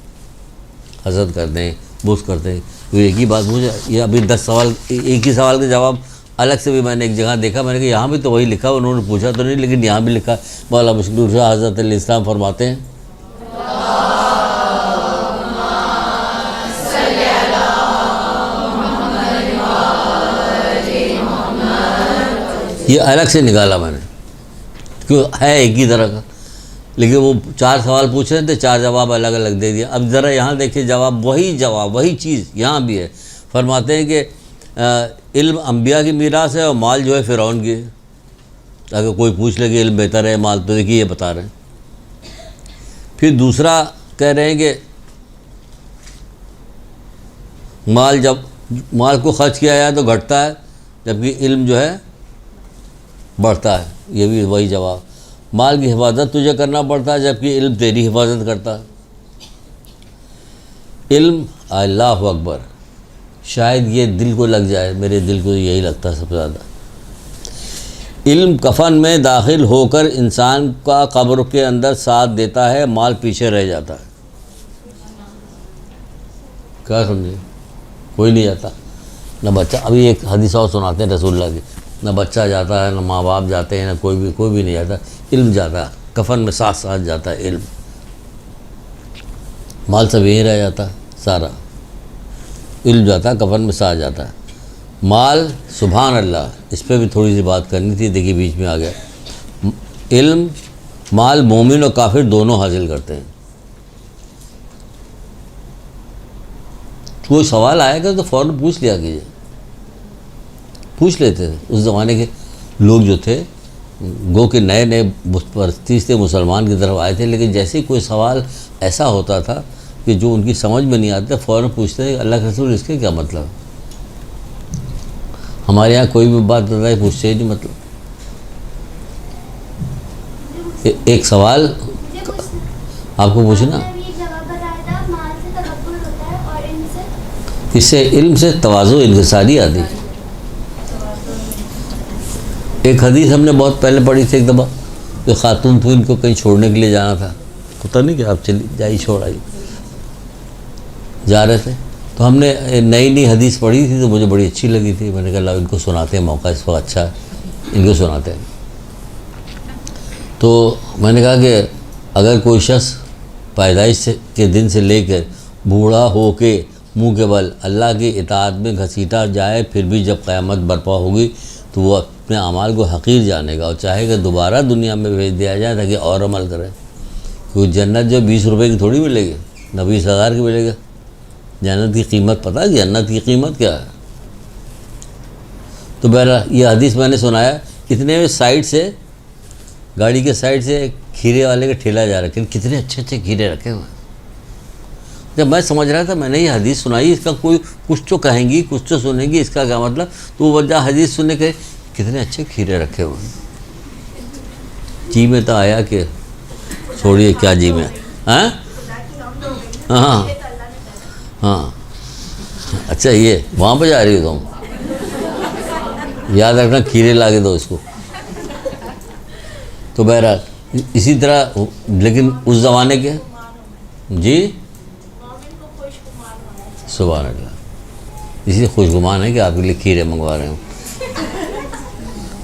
حسد کرتے ہیں، بغض کرتے ہیں. تو ایک ہی بات پوچھا، یہ ابھی 10 سوال، ایک ہی سوال کے جواب الگ سے بھی میں نے ایک جگہ دیکھا. میں نے کہا یہاں بھی تو وہی لکھا، انہوں نے پوچھا تو نہیں لیکن یہاں بھی لکھا. مولانا مشکل شاہ حضرت علیہ السلام فرماتے ہیں یہ الگ سے نکالا میں نے، کیوں ہے ایک ہی طرح کا، لیکن وہ 4 سوال پوچھ رہے تھے، 4 جواب الگ الگ دے دیا. اب ذرا یہاں دیکھیں جواب وہی چیز یہاں بھی ہے. فرماتے ہیں کہ علم انبیاء کی میراث ہے اور مال جو ہے فرعون کی ہے. اگر کوئی پوچھ لے کہ علم بہتر ہے مال، تو دیکھیے یہ بتا رہے ہیں. پھر دوسرا کہہ رہے ہیں کہ مال کو خرچ کیا جائے تو گھٹتا ہے جبکہ علم جو ہے بڑھتا ہے. یہ بھی وہی جواب. مال کی حفاظت تجھے کرنا پڑتا ہے جبکہ علم تیری حفاظت کرتا ہے. علم اللہ اکبر، شاید یہ دل کو لگ جائے، میرے دل کو یہی لگتا ہے سب سے زیادہ. علم کفن میں داخل ہو کر انسان کا قبر کے اندر ساتھ دیتا ہے، مال پیچھے رہ جاتا ہے. کیا سمجھے؟ کوئی نہیں جاتا. نہ بچہ، ابھی ایک حدیث اور سناتے ہیں رسول اللہ کی، نہ بچہ جاتا ہے، نہ ماں باپ جاتے ہیں، نہ کوئی بھی نہیں جاتا. علم جاتا ہے کفن میں، ساتھ جاتا ہے علم. مال سب یہیں رہ جاتا ہے سارا، علم جاتا ہے کفن میں، ساتھ جاتا ہے. مال سبحان اللہ، اس پہ بھی تھوڑی سی بات کرنی تھی، دیکھیے بیچ میں آ گیا. علم مال مومن اور کافر دونوں حاصل کرتے ہیں. کوئی سوال آئے گا تو فوراً پوچھ لیا کیجیے. پوچھ لیتے تھے اس زمانے کے لوگ جو تھے، گو کہ نئے بت پرستی سے مسلمان کی طرف آئے تھے، لیکن جیسے ہی کوئی سوال ایسا ہوتا تھا کہ جو ان کی سمجھ میں نہیں آتا، فوراً پوچھتے تھے اللہ کے رسول اس کے کیا مطلب. ہمارے یہاں کوئی بھی بات بتائی پوچھتے ہی نہیں مطلب. ایک سوال مجھے پوچھنا، آپ کو پوچھنا، آپ نے یہ جواب بتایا تھا مال سے تکبر ہوتا ہے اور علم سے اس سے علم سے تواضع انکساری آتی. ایک حدیث ہم نے بہت پہلے پڑھی تھی ایک دفعہ، جو خاتون تھی ان کو کہیں چھوڑنے کے لیے جانا تھا، پتہ نہیں کہ آپ چلی جائی چھوڑ آئی، جا رہے تھے تو ہم نے نئی حدیث پڑھی تھی تو مجھے بڑی اچھی لگی تھی. میں نے کہا لاؤ ان کو سناتے ہیں، موقع اس وقت اچھا ہے، ان کو سناتے ہیں. تو میں نے کہا کہ اگر کوئی شخص پیدائش کے دن سے لے کر بوڑھا ہو کے منہ کے بل اللہ کی اطاعت میں گھسیٹا جائے، پھر بھی جب قیامت برپا ہوگی تو وہ اپنے اعمال کو حقیر جانے گا اور چاہے کہ دوبارہ دنیا میں بھیج دیا جائے تاکہ اور عمل کرے. کیونکہ جنت جو 20 روپے کی تھوڑی ملے گی، نہ 20,000 کی ملے گا. جنت کی قیمت پتہ ہے جنت کی قیمت کیا ہے؟ تو بہرحال یہ حدیث میں نے سنایا. اتنے میں سائڈ سے گاڑی کے سائڈ سے کھیرے والے کا ٹھیلا جا رہا ہے، کتنے اچھے اچھے کھیرے رکھے ہوئے ہیں. جب میں سمجھ رہا تھا، میں نے یہ حدیث سنائی، اس کا کوئی کچھ تو کہیں گی، کچھ تو سنیں گی، اس کا کیا مطلب؟ تو وہ وجہ حدیث سننے کے کتنے اچھے کھیرے رکھے ہوئے ہیں. جی میں تو آیا کہ چھوڑیے کیا جی میں، ہاں ہاں ہاں اچھا یہ وہاں پہ جا رہی ہو تم، یاد رکھنا کھیرے لا کے دو اس کو. تو بہرحال اسی طرح، لیکن اس زمانے کے جی سبحان اللہ، اسی خوشگمان ہے کہ آپ کے لیے کھیرے منگوا رہے ہوں.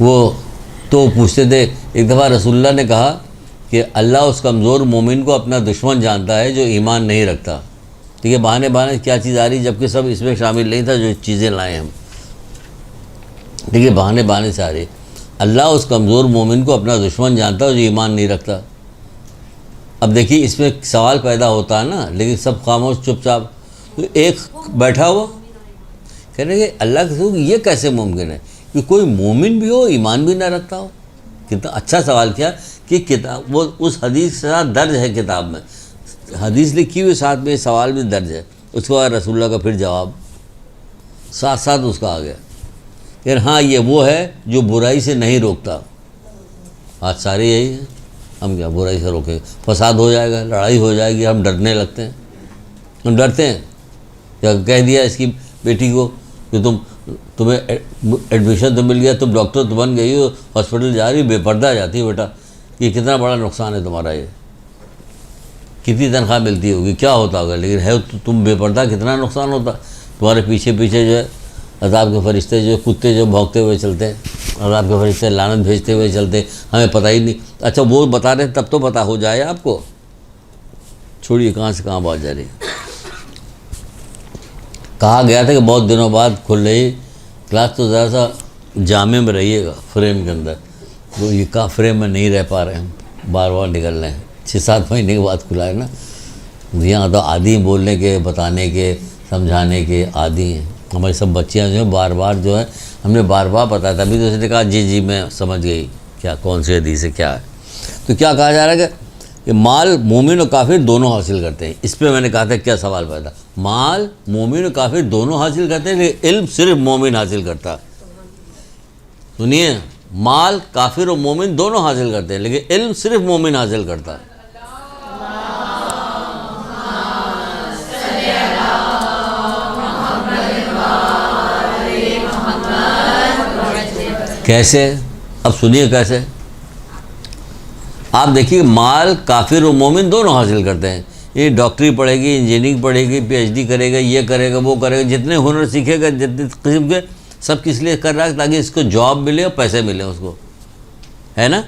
وہ تو پوچھتے تھے ایک دفعہ رسول اللہ نے کہا کہ اللہ اس کمزور مومن کو اپنا دشمن جانتا ہے جو ایمان نہیں رکھتا. ٹھیک ہے، بہانے کیا چیز آ رہی جبکہ سب اس میں شامل نہیں تھا جو چیزیں لائے ہم. ٹھیک ہے، بہانے سے آ رہی. اللہ اس کمزور مومن کو اپنا دشمن جانتا ہے جو ایمان نہیں رکھتا. اب دیکھیے اس میں سوال پیدا ہوتا ہے نا، لیکن سب خاموش چپ چاپ. تو ایک بیٹھا ہوا کہہ رہے کہ اللہ کے رسول یہ کیسے ممکن ہے کہ کوئی مومن بھی ہو ایمان بھی نہ رکھتا ہو. کتنا اچھا سوال کیا کہ کتاب وہ اس حدیث کے ساتھ درج ہے، کتاب میں حدیث لکھی ہوئی ساتھ میں سوال بھی درج ہے. اس کے بعد رسول اللہ کا پھر جواب ساتھ اس کا آ گیا کہ ہاں یہ وہ ہے جو برائی سے نہیں روکتا. آج سارے یہی ہیں، ہم کیا برائی سے روکیں؟ فساد ہو جائے گا، لڑائی ہو جائے گی، ہم ڈرنے لگتے ہیں. ہم ڈرتے ہیں. کیا کہہ دیا اس کی بیٹی کو کہ تمہیں ایڈمیشن تو مل گیا، تم ڈاکٹر تو بن گئی ہو، ہاسپٹل جا رہی ہو، بے پردہ جاتی ہو، بیٹا یہ کتنا بڑا نقصان ہے تمہارا، یہ کتنی تنخواہ ملتی ہوگی، کیا ہوتا ہوگا، لیکن ہے تم بے پردہ، کتنا نقصان ہوتا. تمہارے پیچھے جو ہے عذاب کے فرشتے، جو کتے جو بھونکتے ہوئے چلتے ہیں، عذاب کے فرشتے لعنت بھیجتے ہوئے چلتے ہیں، ہمیں پتہ ہی نہیں. اچھا وہ بتا رہے تب تو پتہ ہو جائے آپ کو. چھوڑیے کہاں سے کہاں بات جا رہی ہے. کہا گیا تھا کہ بہت دنوں بعد کھل رہی کلاس، تو ذرا سا جامع میں رہیے گا، فریم کے اندر. تو یہ کا فریم میں نہیں رہ پا رہے ہم، بار نکل رہے ہیں. 6-7 مہینے کے بعد کھلا ہے نا. یہاں تو عادی ہیں بولنے کے، بتانے کے، سمجھانے کے عادی ہیں. ہماری سب بچیاں جو ہیں بار جو ہے ہم نے بار بتایا تھا. ابھی تو اس نے کہا جی میں سمجھ گئی کیا کون سی حدیث ہے کیا ہے. تو کیا کہا جا رہا ہے کہ مال مومن و کافر دونوں حاصل کرتے ہیں. اس پہ میں نے کہا تھا کیا سوال پیدا، مال مومن و کافر دونوں حاصل کرتے ہیں، لیکن علم صرف مومن حاصل کرتا. سنیے، مال کافر و مومن دونوں حاصل کرتے ہیں، لیکن علم صرف مومن حاصل کرتا ہے. کیسے؟ اب سنیے کیسے. آپ دیکھیے مال کافر و مومن دونوں حاصل کرتے ہیں. یہ ڈاکٹری پڑھے گی، انجینئرنگ پڑھے گی، PhD کرے گا، یہ کرے گا، وہ کرے گا، جتنے ہنر سیکھے گا، جتنے قسم کے، سب کس لیے کر رہا ہے؟ تاکہ اس کو جاب ملے اور پیسے ملیں اس کو، ہے نا.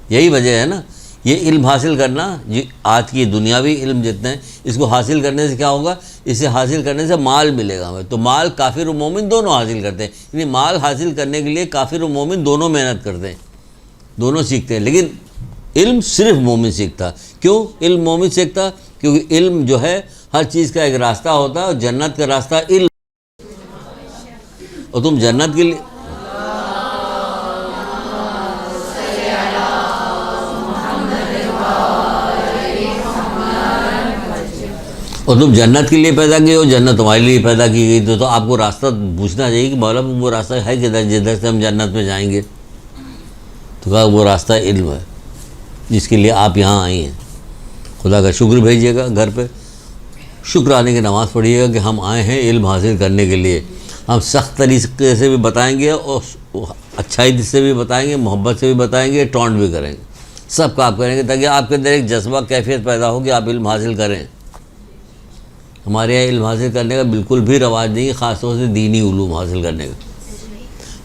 یہی وجہ ہے نا. یہ علم حاصل کرنا، آج کی دنیاوی علم جتنے ہیں، اس کو حاصل کرنے سے کیا ہوگا؟ اسے حاصل کرنے سے مال ملے گا ہمیں. تو مال کافر و مومن دونوں حاصل کرتے ہیں. یعنی مال حاصل کرنے کے لیے کافر و مومن دونوں محنت کرتے ہیں، دونوں سیکھتے ہیں. لیکن علم صرف مومن سیکھتا. کیوں علم مومن سیکھتا؟ کیونکہ علم جو ہے ہر چیز کا ایک راستہ ہوتا ہے، اور جنت کا راستہ علم. اور تم جنت کے لیے پیدا کیے ہو، جنت تمہارے لیے پیدا کی گئی. تو آپ کو راستہ پوچھنا چاہیے کہ مولا وہ راستہ ہے کدھر جدھر سے ہم جنت میں جائیں گے. تو کہا وہ راستہ علم ہے. جس کے لیے آپ یہاں آئی ہیں. خدا کا شکر بھیجیے گا گھر پہ, شکرانے کی نماز پڑھیے گا کہ ہم آئے ہیں علم حاصل کرنے کے لیے. ہم سخت طریقے سے بھی بتائیں گے اور اچھائی سے بھی بتائیں گے, محبت سے بھی بتائیں گے, ٹونٹ بھی کریں گے, سب کا آپ کریں گے تاکہ آپ کے اندر ایک جذبہ کیفیت پیدا ہو کہ آپ علم حاصل کریں. ہمارے یہاں علم حاصل کرنے کا بالکل بھی رواج نہیں ہے, خاص طور سے دینی علوم حاصل کرنے کا.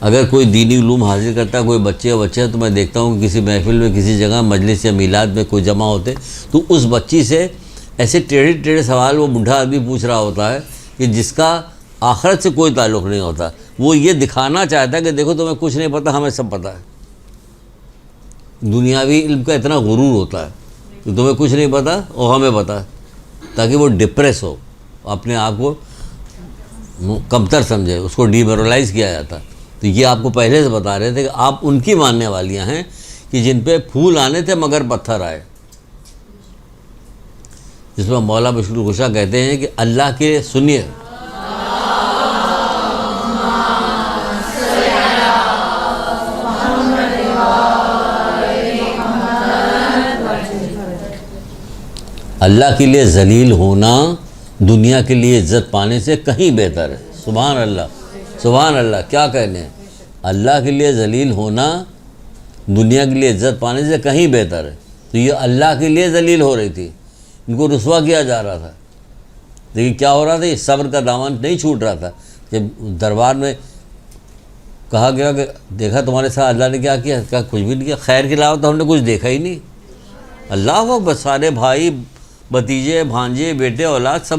اگر کوئی دینی علوم حاصل کرتا ہے, کوئی بچے تو میں دیکھتا ہوں کہ کسی محفل میں, کسی جگہ مجلس یا میلاد میں کوئی جمع ہوتے تو اس بچی سے ایسے ٹیڑھے سوال وہ بوڑھا آدمی پوچھ رہا ہوتا ہے کہ جس کا آخرت سے کوئی تعلق نہیں ہوتا. وہ یہ دکھانا چاہتا ہے کہ دیکھو تمہیں کچھ نہیں پتہ, ہمیں سب پتہ ہے. دنیاوی علم کا اتنا غرور ہوتا ہے کہ تمہیں کچھ نہیں پتہ اور ہمیں پتہ ہے, تاکہ وہ ڈپریس ہو, اپنے آپ کو کمتر سمجھے, اس کو ڈیمورلائز کیا جاتا. تو یہ آپ کو پہلے سے بتا رہے تھے کہ آپ ان کی ماننے والیاں ہیں کہ جن پہ پھول آنے تھے مگر پتھر آئے. جس میں مولا بشر الگشا کہتے ہیں کہ اللہ کے سنیے, اللہ کے لیے ذلیل ہونا دنیا کے لیے عزت پانے سے کہیں بہتر ہے. سبحان اللہ, سبحان اللہ, کیا کہنے ہیں. اللہ کے لیے ذلیل ہونا دنیا کے لیے عزت پانے سے کہیں بہتر ہے. تو یہ اللہ کے لیے ذلیل ہو رہی تھی, ان کو رسوا کیا جا رہا تھا. لیکن کیا ہو رہا تھا, یہ صبر کا دامن نہیں چھوٹ رہا تھا. جب دربار میں کہا گیا کہ دیکھا تمہارے ساتھ اللہ نے کیا کیا, کچھ بھی نہیں کیا, خیر کے علاوہ تو ہم نے کچھ دیکھا ہی نہیں. اللہ اکبر, سارے بھائی بھتیجے بھانجے بیٹے اولاد سب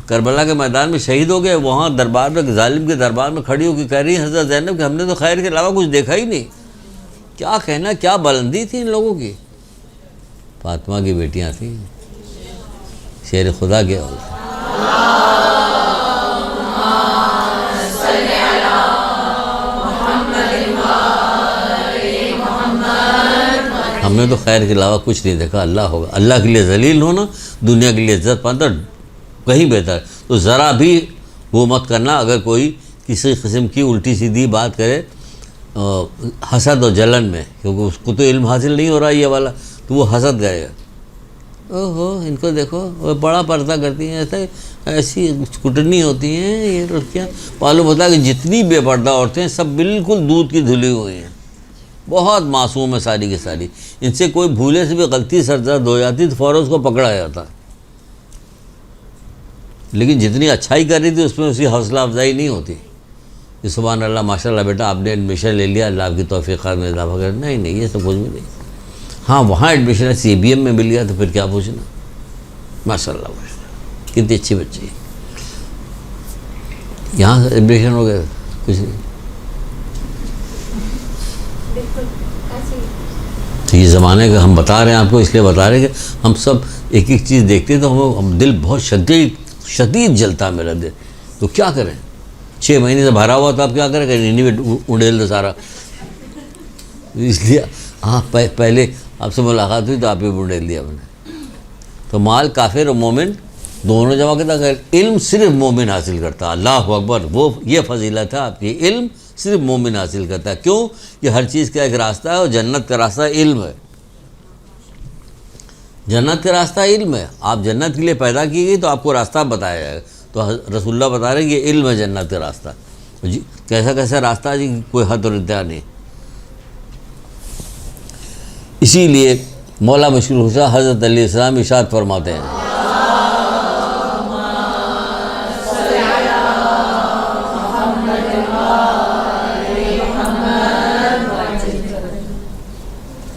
کربلا کے میدان میں شہید ہو گئے. وہاں دربار میں, ظالم کے دربار میں کھڑی ہو کے کہہ رہی ہیں حضرت زینب کہ ہم نے تو خیر کے علاوہ کچھ دیکھا ہی نہیں. کیا کہنا, کیا بلندی تھی ان لوگوں کی. فاطمہ کی بیٹیاں تھیں, شیر خدا کے اولاد. ہم نے تو خیر کے علاوہ کچھ نہیں دیکھا. اللہ ہوگا, اللہ کے لیے ذلیل ہونا دنیا کے لیے عزت پانا کہیں بہتر. تو ذرا بھی وہ مت کرنا اگر کوئی کسی قسم کی الٹی سیدھی بات کرے حسد اور جلن میں, کیونکہ اس کو تو علم حاصل نہیں ہو رہا یہ والا, تو وہ حسد کرے گا. اوہو ان کو دیکھو, وہ بڑا پردہ کرتی ہیں, ایسی کٹنی ہوتی ہیں یہ لڑکیاں. معلوم ہوتا ہے کہ جتنی بے پردہ عورتیں سب بالکل دودھ کی دھلی ہوئی ہیں, بہت معصوم ہے ساری کی ساری. ان سے کوئی بھولے سے بھی غلطی سرزد ہو جاتی تو فوراً اس کو پکڑا جاتا. لیکن جتنی اچھائی کر رہی تھی اس میں اسی حوصلہ افزائی نہیں ہوتی کہ سبحان اللہ ماشاء اللہ بیٹا آپ نے ایڈمیشن لے لیا, اللہ آپ کی توفیقات میں اضافہ کر. نہیں یہ سب کچھ بھی نہیں. ہاں وہاں ایڈمیشن ہے, CBM میں مل گیا تو پھر کیا پوچھنا. ماشاء اللہ کتنی اچھی بچی ہے. یہاں ایڈمیشن ہو گیا کچھ نہیں. تو یہ زمانے کا ہم بتا رہے ہیں آپ کو, اس لیے بتا رہے ہیں کہ ہم سب ایک ایک چیز دیکھتے ہیں تو ہم دل بہت شدید جلتا ہے میرا دل. تو کیا کریں, 6 مہینے سے بھرا ہوا تو آپ کیا کریں, کہ نہیں اڑیل دو سارا. اس لیے ہاں پہلے آپ سے ملاقات ہوئی تو آپ ہی اڑیل دیا میں نے. تو مال کافر اور مومن دونوں جمع کرتا. اگر علم صرف مومن حاصل کرتا, اللہ اکبر, وہ یہ فضیلت ہے آپ کی, علم صرف مومن حاصل کرتا ہے. کیوں, یہ ہر چیز کا ایک راستہ ہے اور جنت کا راستہ علم ہے. جنت کا راستہ علم ہے. آپ جنت کے لیے پیدا کی گئی تو آپ کو راستہ بتایا جائے گا. تو رسول اللہ بتا رہے ہیں کہ یہ علم ہے جنت کا راستہ. جی کیسا راستہ ہے جی, کوئی حد اور انتہا نہیں. اسی لیے مولا بشر الگشا حضرت علیہ السلام ارشاد فرماتے ہیں,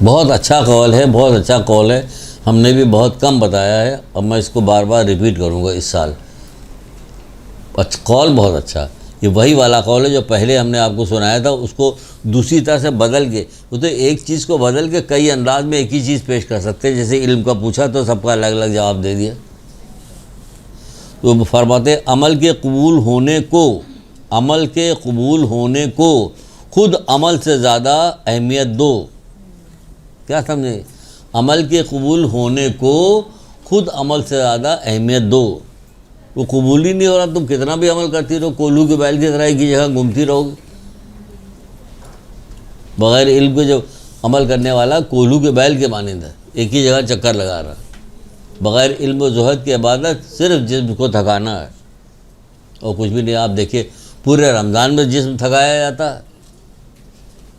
بہت اچھا قول ہے, بہت اچھا قول ہے. ہم نے بھی بہت کم بتایا ہے, اب میں اس کو بار بار ریپیٹ کروں گا اس سال. قول بہت اچھا. یہ وہی والا قول ہے جو پہلے ہم نے آپ کو سنایا تھا, اس کو دوسری طرح سے بدل کے. وہ تو ایک چیز کو بدل کے کئی انداز میں ایک ہی چیز پیش کر سکتے ہیں. جیسے علم کا پوچھا تو سب کا الگ الگ جواب دے دیا. تو فرماتے ہیں عمل کے قبول ہونے کو خود عمل سے زیادہ اہمیت دو. کیا سمجھے, عمل کے قبول ہونے کو خود عمل سے زیادہ اہمیت دو. وہ قبول ہی نہیں ہو رہا, تم کتنا بھی عمل کرتی رہو, کولو کے بیل کی طرح ایک ہی جگہ گھومتی رہو گی. بغیر علم کے جو عمل کرنے والا کولو کے بیل کے مانند ہے, ایک ہی جگہ چکر لگا رہا. بغیر علم و زہد کی عبادت صرف جسم کو تھکانا ہے اور کچھ بھی نہیں. آپ دیکھیے پورے رمضان میں جسم تھکایا جاتا ہے,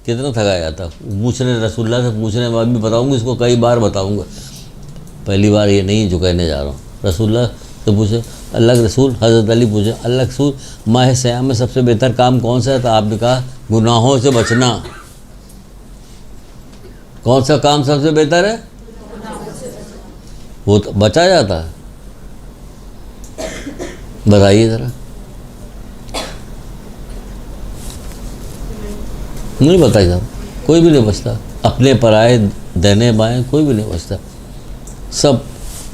کتنا تھکایا جاتا ہے. پوچھنے رسول اللہ سے پوچھنے میں بھی بتاؤں گا, اس کو کئی بار بتاؤں گا, پہلی بار یہ نہیں جو کہنے جا رہا ہوں. رسول اللہ سے پوچھے, اللہ کے رسول, حضرت علی پوچھے, اللہ کے رسول ماہ سیام میں سب سے بہتر کام کون سا ہے؟ تو آپ نے کہا گناہوں سے بچنا. کون سا کام سب سے بہتر ہے؟ وہ تو بچا جاتا ہے. بتائیے ذرا, نہیں بتائی صاحب, کوئی بھی نہیں بچتا. اپنے پرائے دینے بائیں کوئی بھی نہیں بچتا. سب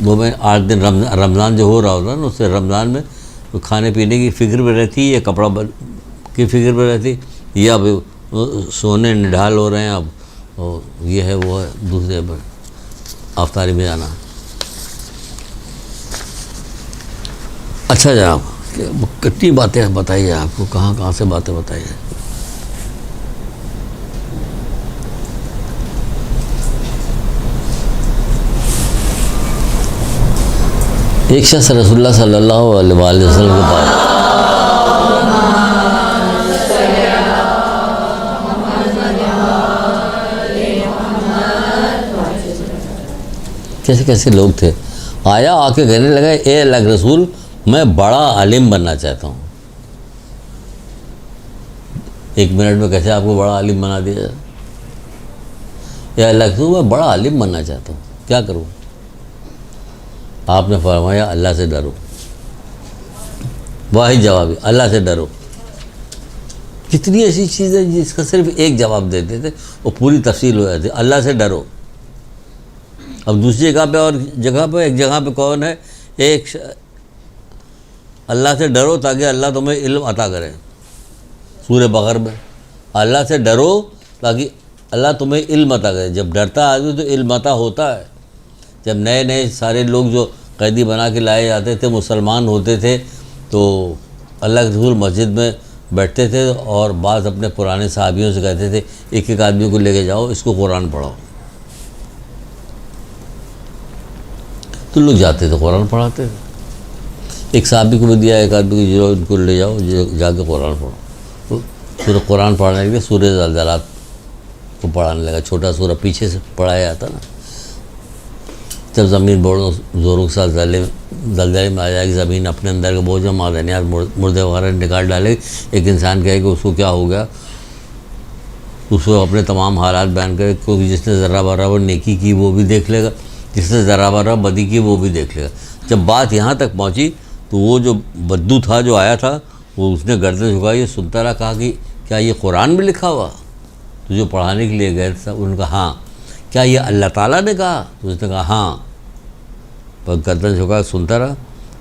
وہ میں 8 دن رمضان جو ہو رہا ہوتا نا, اس سے رمضان میں کھانے پینے کی فکر بھی رہتی, یا کپڑا کی فکر بھی رہتی, یا اب سونے نڈھال ہو رہے ہیں, اب یہ ہے وہ ہے, دوسرے پر افطاری میں جانا. اچھا جناب, کتنی باتیں بتائیے آپ کو, کہاں کہاں سے باتیں بتائیے. ایک شخص رسول اللہ صلی اللہ علیہ وآلہ وسلم کے پاس کیسے کیسے لوگ تھے, آیا, آ کے کہنے لگا, اے اللہ کے رسول میں بڑا عالم بننا چاہتا ہوں. 1 منٹ میں کیسے آپ کو بڑا عالم بنا دیا جائے؟ اے اللہ کے رسول میں بڑا عالم بننا چاہتا ہوں, کیا کروں؟ آپ نے فرمایا اللہ سے ڈرو. واحد جواب ہے, اللہ سے ڈرو. کتنی ایسی چیزیں جس کا صرف ایک جواب دیتے تھے وہ پوری تفصیل ہو جاتی. اللہ سے ڈرو. اب دوسری جگہ پہ اور جگہ پہ, ایک جگہ پہ کون ہے, ایک اللہ سے ڈرو تاکہ اللہ تمہیں علم عطا کرے. سورہ بقرہ میں اللہ سے ڈرو تاکہ اللہ تمہیں علم عطا کرے. جب ڈرتا آدمی تو علم عطا ہوتا ہے. جب نئے نئے سارے لوگ جو قیدی بنا کے لائے جاتے تھے, مسلمان ہوتے تھے, تو اللہ کے رسول مسجد میں بیٹھتے تھے اور بعض اپنے پرانے صحابیوں سے کہتے تھے ایک ایک آدمی کو لے کے جاؤ, اس کو قرآن پڑھاؤ. تو لوگ جاتے تھے قرآن پڑھاتے تھے. ایک صحابی کو بھی دیا, ایک آدمی کو ان کو لے جاؤ, جا کے قرآن پڑھو. تو پھر قرآن پڑھنے کے لیے سورہ زلزلات کو پڑھانے لگا. چھوٹا سورہ پیچھے سے پڑھایا جاتا نا. جب زمین بڑوں زوروں کے ساتھ زلزلے میں آ جائے گی, زمین اپنے اندر کا بوجھ معدنیات مردے وغیرہ نکال ڈالے گی, ایک انسان کہے کہ اس کو کیا ہو گیا, اس کو اپنے تمام حالات بیان کرے. کیونکہ جس نے ذرہ برابر نیکی کی وہ بھی دیکھ لے گا, جس نے ذرہ برابر بدی کی وہ بھی دیکھ لے گا. جب بات یہاں تک پہنچی تو وہ جو بدو تھا جو آیا تھا, وہ اس نے گردن جھکائی, یہ سنتا رہا. کہا کہ کیا یہ قرآن میں لکھا ہوا؟ تو جو پڑھانے کے لیے گئے تھا انہوں نے کہا ہاں. کیا یہ اللہ تعالیٰ نے کہا؟ تو اس نے کہا ہاں. پر گردن جھکا سنتا رہا,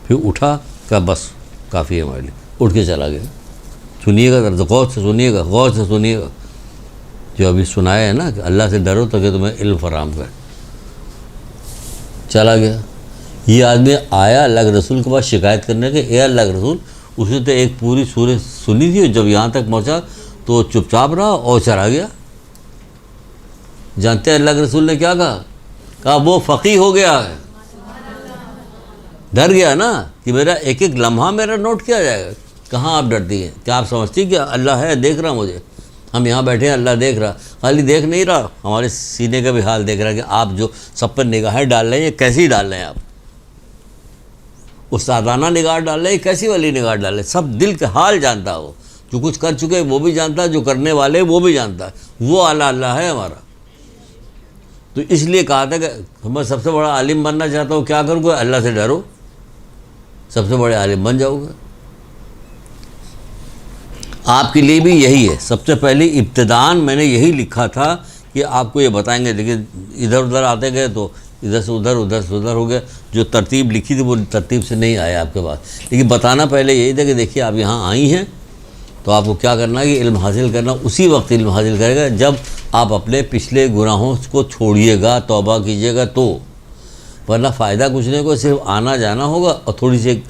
پھر اٹھا, کہا بس کافی ہے ہمارے لیے, اٹھ کے چلا گیا. سنیے گا ذرا, غور سے سنیے گا, غور سے سنیے گا. جو ابھی سنایا ہے نا کہ اللہ سے ڈرو تاکہ تمہیں علم فراہم کرے, چلا گیا. یہ آدمی آیا اللہ کے رسول کے پاس شکایت کرنے کے, اے اللہ کے رسول, اس نے تو ایک پوری سورہ سنی تھی, اور جب یہاں تک پہنچا تو چپ چاپ رہا اور چلا گیا. جانتے ہیں اللہ کے رسول نے کیا کہا؟ کہا وہ فقیہ ہو گیا ہے. ڈر گیا نا کہ میرا ایک ایک لمحہ میرا نوٹ کیا جائے گا. کہاں آپ ڈرتی ہیں؟ کیا آپ سمجھتی کہ اللہ ہے, دیکھ رہا مجھے؟ ہم یہاں بیٹھے ہیں, اللہ دیکھ رہا. خالی دیکھ نہیں رہا, ہمارے سینے کا بھی حال دیکھ رہا کہ آپ جو سب پر نگاہیں ڈال رہے ہیں یہ کیسی ڈال رہے ہیں. آپ استادانہ نگاہ ڈال رہے ہیں, کیسی والی نگاہ ڈال رہے ہیں. سب دل کے حال جانتا. وہ جو کچھ کر چکے وہ بھی جانتا, جو کرنے والے وہ بھی جانتا ہے. وہ اعلیٰ اللہ ہے ہمارا. تو اس لیے کہا تھا کہ میں سب سے بڑا عالم بننا چاہتا ہوں, کیا کروں گا؟ اللہ سے ڈرو, سب سے بڑے عالم بن جاؤ گے. آپ کے لیے بھی یہی ہے. سب سے پہلی ابتداءً میں نے یہی لکھا تھا کہ آپ کو یہ بتائیں گے, لیکن ادھر ادھر آتے گئے تو ادھر سے ادھر, ادھر سے ادھر ہو گیا. جو ترتیب لکھی تھی وہ ترتیب سے نہیں آیا آپ کے پاس. لیکن بتانا پہلے یہی تھا کہ دیکھیے آپ یہاں آئی ہیں تو آپ کو کیا کرنا ہے کہ علم حاصل کرنا. اسی وقت علم حاصل کرے گا جب آپ اپنے پچھلے گناہوں کو چھوڑیے گا, توبہ کیجیے گا تو. ورنہ فائدہ کچھ نہیں کو, صرف آنا جانا ہوگا اور تھوڑی سی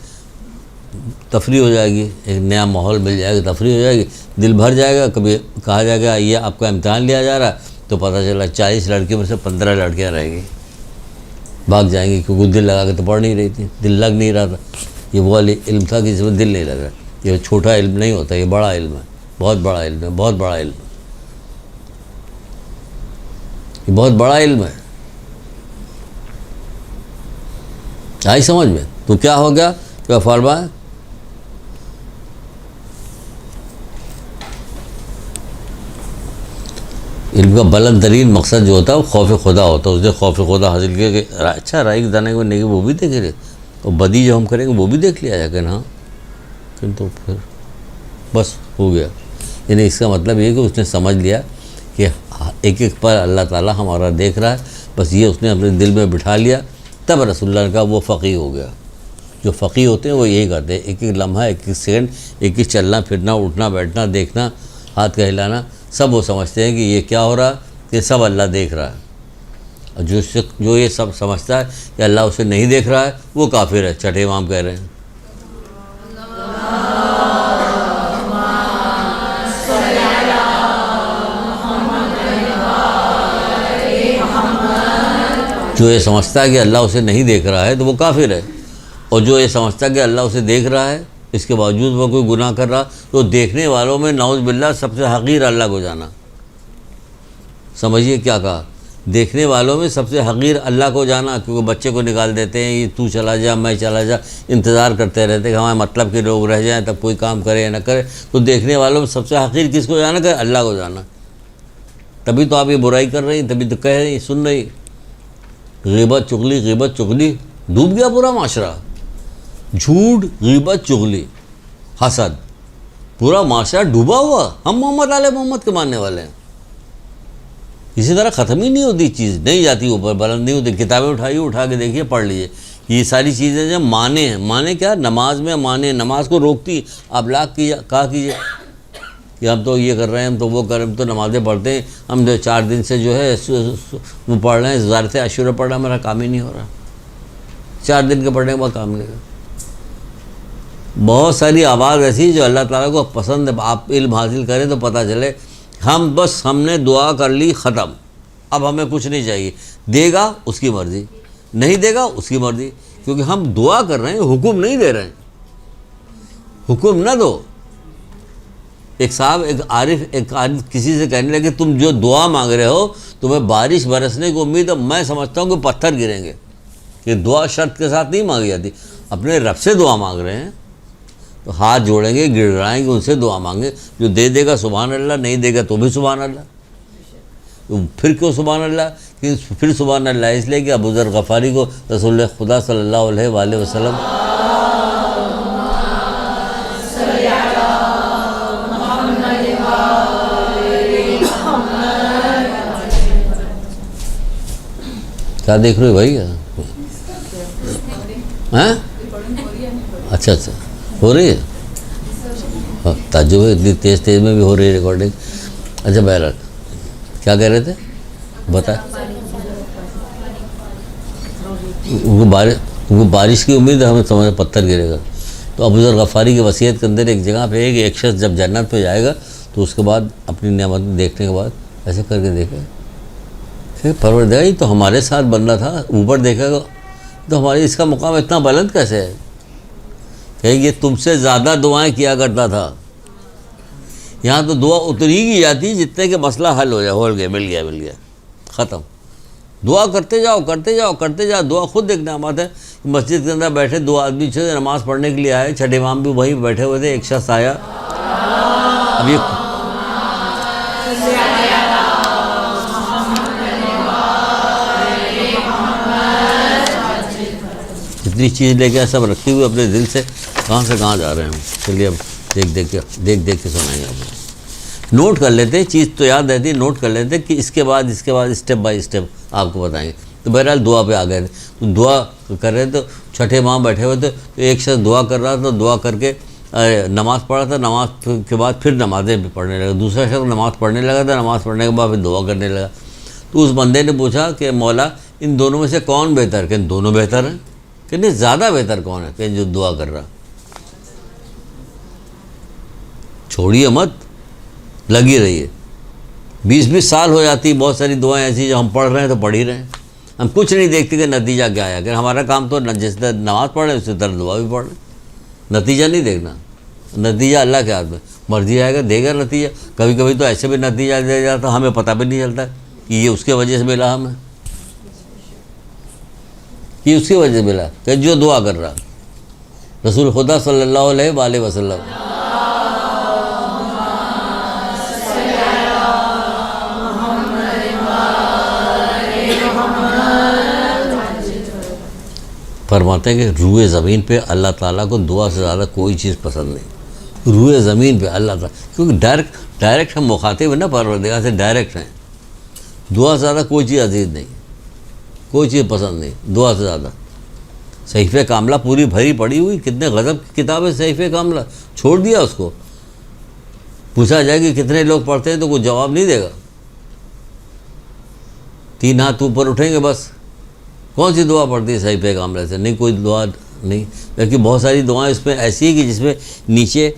تفریح ہو جائے گی, ایک نیا ماحول مل جائے گا, تفریح ہو جائے گی, دل بھر جائے گا. کبھی کہا جائے گا یہ آپ کا امتحان لیا جا رہا ہے تو پتہ چلا 40 لڑکیوں میں سے 15 لڑکیاں رہ گئی. بھاگ جائیں گے، کیونکہ دل لگا کے تو پڑھ نہیں رہی تھی، دل لگ نہیں رہا تھا. یہ وہ علم تھا کہ جس میں دل نہیں لگ رہا. یہ چھوٹا علم نہیں ہوتا، یہ بڑا علم ہے، بہت بڑا علم ہے، بہت بڑا علم ہے، یہ بہت بڑا علم ہے. آئی سمجھ میں؟ تو کیا ہو گیا؟ کیا فرمایا؟ علم کا بلند ترین مقصد جو ہوتا ہے وہ خوف خدا ہوتا ہے. اس نے خوف خدا حاصل کیا کہ اچھا رائی کے دانے کو نیکی وہ بھی دیکھ رہے، اور بدی جو ہم کریں گے وہ بھی دیکھ لیا جائے کہ ہاں، تو پھر بس ہو گیا. یعنی اس کا مطلب یہ کہ اس نے سمجھ لیا کہ ایک ایک پر اللہ تعالیٰ ہمارا دیکھ رہا ہے. بس یہ اس نے اپنے دل میں بٹھا لیا. تب رسول اللہ نے کہا وہ فقیہ ہو گیا. جو فقیہ ہوتے ہیں وہ یہی کرتے ہیں، ایک ایک لمحہ، ایک ایک سیکنڈ، ایک ایک چلنا پھرنا، اٹھنا بیٹھنا، دیکھنا، ہاتھ کا ہلانا، سب وہ سمجھتے ہیں کہ یہ کیا ہو رہا ہے، یہ سب اللہ دیکھ رہا ہے. اور جو یہ سب سمجھتا ہے کہ اللہ اسے نہیں دیکھ رہا ہے وہ کافر ہے. چھٹے امام کہہ رہے ہیں جو یہ سمجھتا ہے کہ اللہ اسے نہیں دیکھ رہا ہے تو وہ کافر ہے. اور جو یہ سمجھتا ہے کہ اللہ اسے دیکھ رہا ہے، اس کے باوجود وہ کوئی گناہ کر رہا، تو دیکھنے والوں میں نعوذ باللہ سب سے حقیر اللہ کو جانا. سمجھیے کیا کہا، دیکھنے والوں میں سب سے حقیر اللہ کو جانا. کیونکہ بچے کو نکال دیتے ہیں، یہ تو چلا جا میں چلا جا، انتظار کرتے رہتے کہ ہمارے مطلب کے لوگ رہ جائیں تب کوئی کام کرے یا نہ کرے. تو دیکھنے والوں میں سب سے حقیر کس کو جانا کہ اللہ کو جانا. تبھی تو آپ یہ برائی کر رہی ہیں، تبھی تو کہہ رہی، سن رہی. غیبت چغلی ڈوب گیا پورا معاشرہ. جھوٹ، غیبت، چغلی، حسد، پورا معاشرہ ڈوبا ہوا. ہم محمد علیہ محمد کے ماننے والے ہیں. اسی طرح ختم ہی نہیں ہوتی چیز، نہیں جاتی اوپر، بلند نہیں ہوتی. کتابیں اٹھائیے، اٹھا کے دیکھیے، پڑھ لیجیے. یہ ساری چیزیں جو مانے ہیں، مانے کیا؟ نماز میں مانے، نماز کو روکتی. آپ لاکھ کہا کیجیے کہ ہم تو یہ کر رہے ہیں، ہم تو وہ کر رہے ہیں، ہم تو نمازیں پڑھتے ہیں، ہم 4 دن سے جو ہے وہ پڑھ رہے ہیں، زیارت عاشورہ پڑھ رہا ہے، میرا کام ہی نہیں ہو رہا. 4 دن کے پڑھنے کے بعد کام نہیں ہو. بہت ساری آواز ایسی جو اللہ تعالیٰ کو پسند ہے. آپ علم حاصل کریں تو پتہ چلے ہم نے دعا کر لی، ختم. اب ہمیں کچھ نہیں چاہیے. دے گا اس کی مرضی، نہیں دے گا اس کی مرضی. کیونکہ ہم دعا کر رہے ہیں، حکم نہیں دے رہے ہیں. حکم نہ دو. ایک عارف کسی سے کہنے لگے تم جو دعا مانگ رہے ہو تمہیں بارش برسنے کی امید ہے. میں سمجھتا ہوں کہ پتھر گریں گے. یہ دعا شرط کے ساتھ نہیں مانگی جاتی. اپنے رب سے دعا مانگ رہے ہیں تو ہاتھ جوڑیں گے، گڑگڑائیں گے، ان سے دعا مانگیں. جو دے دے گا سبحان اللہ، نہیں دے گا تو بھی سبحان اللہ. تو پھر کیوں سبحان اللہ؟ کہ پھر سبحان اللہ اس لیے کہ ابو ذر غفاری کو رسول خدا صلی اللہ علیہ وآلہ وسلم کیا دیکھ رہے ہو بھائی؟ ہاں اچھا ہو رہی ہے. تعجب ہے، اتنی تیز میں بھی ہو رہی ہے ریکارڈنگ. اچھا بہرحال کیا کہہ رہے تھے بتا. ان کو بارش کی امید ہے، ہمیں سمجھ پتھر گرے گا. تو ابو ذر غفاری کی وصیت کے اندر ایک جگہ پہ ہے کہ ایک شخص جب جنت میں جائے گا تو اس کے بعد اپنی نعمت دیکھنے کے بعد ایسے کر کے دیکھے کہ پروردگار یہ تو ہمارے ساتھ بندہ تھا، اوپر دیکھے گا تو ہماری اس کا مقام اتنا بلند کیسے ہے کہ یہ تم سے زیادہ دعائیں کیا کرتا تھا. یہاں تو دعا اتنی کی جاتی جتنے کہ مسئلہ حل ہو جائے، مل گیا ختم. دعا کرتے جاؤ. دعا خود ایک نعمت ہے. مسجد کے اندر بیٹھے 2 آدمی نماز پڑھنے کے لیے آئے، چھٹے امام بھی وہیں بیٹھے ہوئے تھے. ایک شخص آیا، اب یہ اتنی چیز لے کے سب رکھی ہوئی اپنے دل سے کہاں سے کہاں جا رہے ہیں. چلیے اب دیکھ کے سنائیں گے. آپ نوٹ کر لیتے ہیں، چیز تو یاد رہتی ہے، نوٹ کر لیتے کہ اس کے بعد اسٹیپ بائی اسٹیپ آپ کو بتائیں گے. تو بہرحال دعا پہ آ گئے تھے. تو دعا کر رہے تھے، چھٹے ماہ بیٹھے ہوئے تھے. تو ایک شخص دعا کر رہا تھا، دعا کر کے نماز پڑھا تھا. نماز کے بعد پھر نمازیں بھی پڑھنے لگا. دوسرا شخص نماز پڑھنے لگا تھا، نماز پڑھنے کے بعد پھر دعا کرنے لگا. تو اس بندے نے پوچھا کہ مولا ان دونوں میں سے کون بہتر؟ کہ دونوں بہتر ہیں. کہ نہیں، زیادہ بہتر کون ہے؟ کہ جو دعا کر رہا. چھوڑیے مت، لگی رہیے. 20 سال ہو جاتی. بہت ساری دعائیں ایسی جو ہم پڑھ رہے ہیں تو پڑھ ہی رہے ہیں. ہم کچھ نہیں دیکھتے کہ نتیجہ کیا ہے. اگر ہمارا کام تو جس طرح نماز پڑھ رہے ہیں اسی طرح دعا بھی پڑھ رہے ہیں. نتیجہ نہیں دیکھنا. نتیجہ اللہ کے ہاتھ میں. مرضی آئے گا دے گا نتیجہ. کبھی کبھی تو ایسے بھی نتیجہ دے جاتا ہمیں پتہ بھی نہیں چلتا کہ یہ اس کے وجہ سے ملا ہمیں, یہ اس کی وجہ سے ملا کہ جو دعا کر رہا. رسول خدا صلی اللہ علیہ وآلہ وسلم فرماتے ہیں کہ روئے زمین پہ اللہ تعالیٰ کو دعا سے زیادہ کوئی چیز پسند نہیں. روئے زمین پہ اللہ تعالیٰ, کیونکہ ڈائریکٹ ہم مخاطب ہیں نا پروردگار سے, ڈائریکٹ ہیں. دعا سے زیادہ کوئی چیز عزیز نہیں, کوئی چیز پسند نہیں دعا سے زیادہ. صحیفہ کاملہ پوری بھری پڑی ہوئی, کتنے غضب کی کتاب ہے صحیفہ کاملہ. چھوڑ دیا اس کو. پوچھا جائے کہ کتنے لوگ پڑھتے ہیں تو کوئی جواب نہیں دے گا. 3 ہاتھ اوپر اٹھیں گے بس. کون سی دعا پڑھتی ہے صحیفہ کاملہ سے؟ نہیں, کوئی دعا نہیں. بلکہ بہت ساری دعائیں اس میں ایسی ہے کہ جس میں نیچے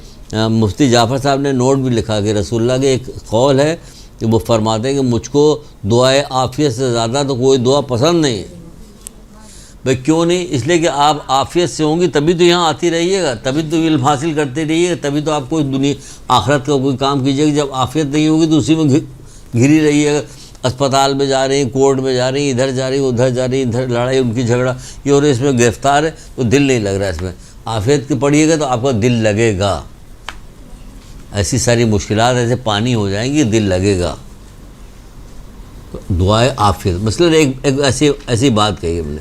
مفتی جعفر صاحب نے نوٹ بھی لکھا کہ رسول اللہ کے ایک قول ہے کہ وہ فرماتے ہیں کہ مجھ کو دعائے عافیت سے زیادہ تو کوئی دعا پسند نہیں ہے. بھائی کیوں نہیں؟ اس لیے کہ آپ عافیت سے ہوں گی تبھی تو یہاں آتی رہیے گا, تبھی تو علم حاصل کرتے رہیے گا, تبھی تو آپ کوئی دنیا آخرت کا کوئی کام کیجیے گا. جب عافیت نہیں ہوگی تو اسی میں گھری رہیے گا. اسپتال میں جا رہی ہیں, کورٹ میں جا رہی ہیں, ادھر جا رہی ہیں, ادھر جا رہی ہیں, ادھر لڑائی ان کی جھگڑا یہ اور اس میں گرفتار ہے تو دل نہیں لگ رہا ہے اس میں. عافیت کی پڑھیے گا تو آپ کا دل لگے گا. ایسی ساری مشکلات ایسے پانی ہو جائیں گی, دل لگے گا. دعائے عافیت مثلا ایک ایسی بات کہی ہم نے.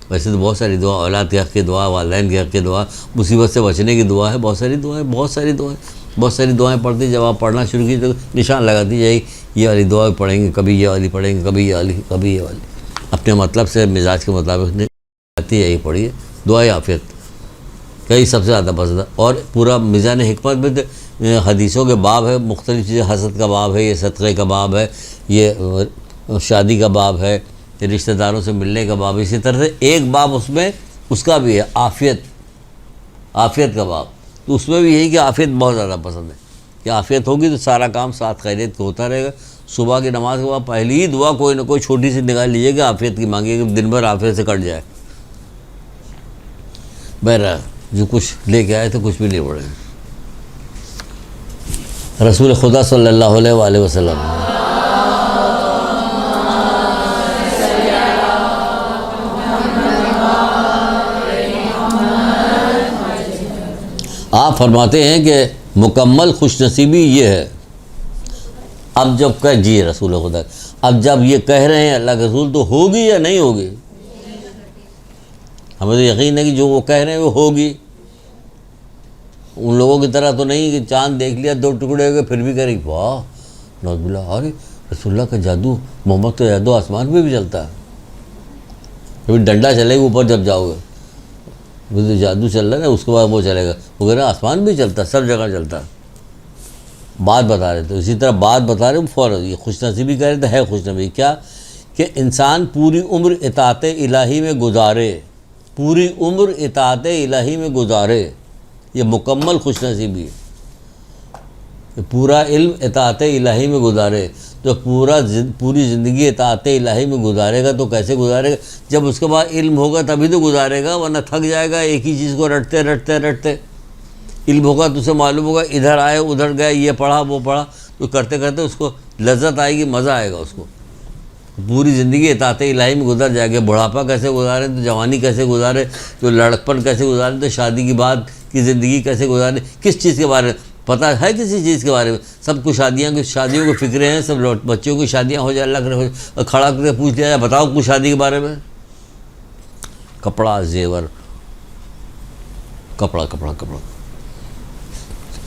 ویسے تو بہت ساری دعا, اولاد کے حق کی دعا, والدین کے حق کی دعا, مصیبت سے بچنے کی دعا ہے, بہت ساری دعائیں پڑھتی. جب آپ پڑھنا شروع کی تو نشان لگاتی جائے یہ والی دعا پڑھیں گے, کبھی یہ والی پڑھیں گے, کبھی یہ والی, کبھی یہ والی. اپنے مطلب سے مزاج کے مطابق آتی ہے. یہی پڑھیے دعائے عافیت کئی سب سے زیادہ پسند ہے. اور پورا میزان حکمت میں حدیثوں کے باب ہے, مختلف چیزیں. حسد کا باب ہے, یہ صدقے کا باب ہے, یہ شادی کا باب ہے, رشتہ داروں سے ملنے کا باب. اسی طرح سے ایک باب اس میں اس کا بھی ہے عافیت کا باب. تو اس میں بھی یہی کہ عافیت بہت زیادہ پسند ہے کہ عافیت ہوگی تو سارا کام ساتھ خیریت کو ہوتا رہے گا. صبح کی نماز کے بعد پہلی ہی دعا کوئی نہ کوئی چھوٹی سی نکال لیجیے گا, عافیت کی مانگیے کہ دن بھر عافیت سے کٹ جائے. بہرحال جو کچھ لے کے آئے تو کچھ بھی نہیں پڑے. رسول خدا صلی اللہ علیہ وآلہ وسلم آپ فرماتے ہیں کہ مکمل خوش نصیبی یہ ہے. اب جب جی رسول خدا, اب جب یہ کہہ رہے ہیں اللہ کے رسول تو ہوگی یا نہیں ہوگی؟ ہمیں تو یقین ہے کہ جو وہ کہہ رہے ہیں وہ ہوگی. ان لوگوں کی طرح تو نہیں کہ چاند دیکھ لیا 2 ٹکڑے ہو گئے پھر بھی کہہ رہی واہ نعوذ باللہ, ارے رسول اللہ کا جادو, محمد کا جادو آسمان پہ بھی چلتا ہے. کبھی ڈنڈا چلے گا اوپر جب جاؤ گے, تو جادو چل رہا ہے نا, اس کے بعد وہ چلے گا. وہ کہہ رہے ہیں آسمان بھی چلتا ہے, سب جگہ چلتا ہے. بات بتا رہے تو اسی طرح بات بتا رہے فوراً یہ خوش نصیبی کہہ رہے تو ہے خوش نصیبی. کیا کہ انسان پوری عمر اطاعت الہی میں گزارے, پوری عمر اطاعت الہی میں گزارے, یہ مکمل خوش نصیبی ہے. کہ پورا علم اطاعت الہی میں گزارے. تو پوری زندگی اطاعت الہی میں گزارے گا تو کیسے گزارے گا؟ جب اس کے بعد علم ہوگا تبھی تو گزارے گا, ورنہ تھک جائے گا ایک ہی چیز کو رٹتے. علم ہوگا تو اسے معلوم ہوگا ادھر آئے ادھر گئے, یہ پڑھا وہ پڑھا, تو کرتے کرتے اس کو لذت آئے گی, مزہ آئے گا اس کو. پوری زندگی اطاعت الہی میں گزر جائے گا. بڑھاپا کیسے گزارے تو جوانی کیسے گزارے, تو لڑکپن کیسے گزارے, تو شادی کی بعد کی زندگی کیسے گزارے, کس چیز کے بارے میں پتہ ہے, کسی چیز کے بارے میں. سب کو شادیوں کی فکریں ہیں, سب بچوں کی شادیاں ہو جائے, اللہ کرے کھڑا کر کے پوچھ لیا جائے بتاؤ کچھ شادی کے بارے میں. کپڑا زیور, کپڑا.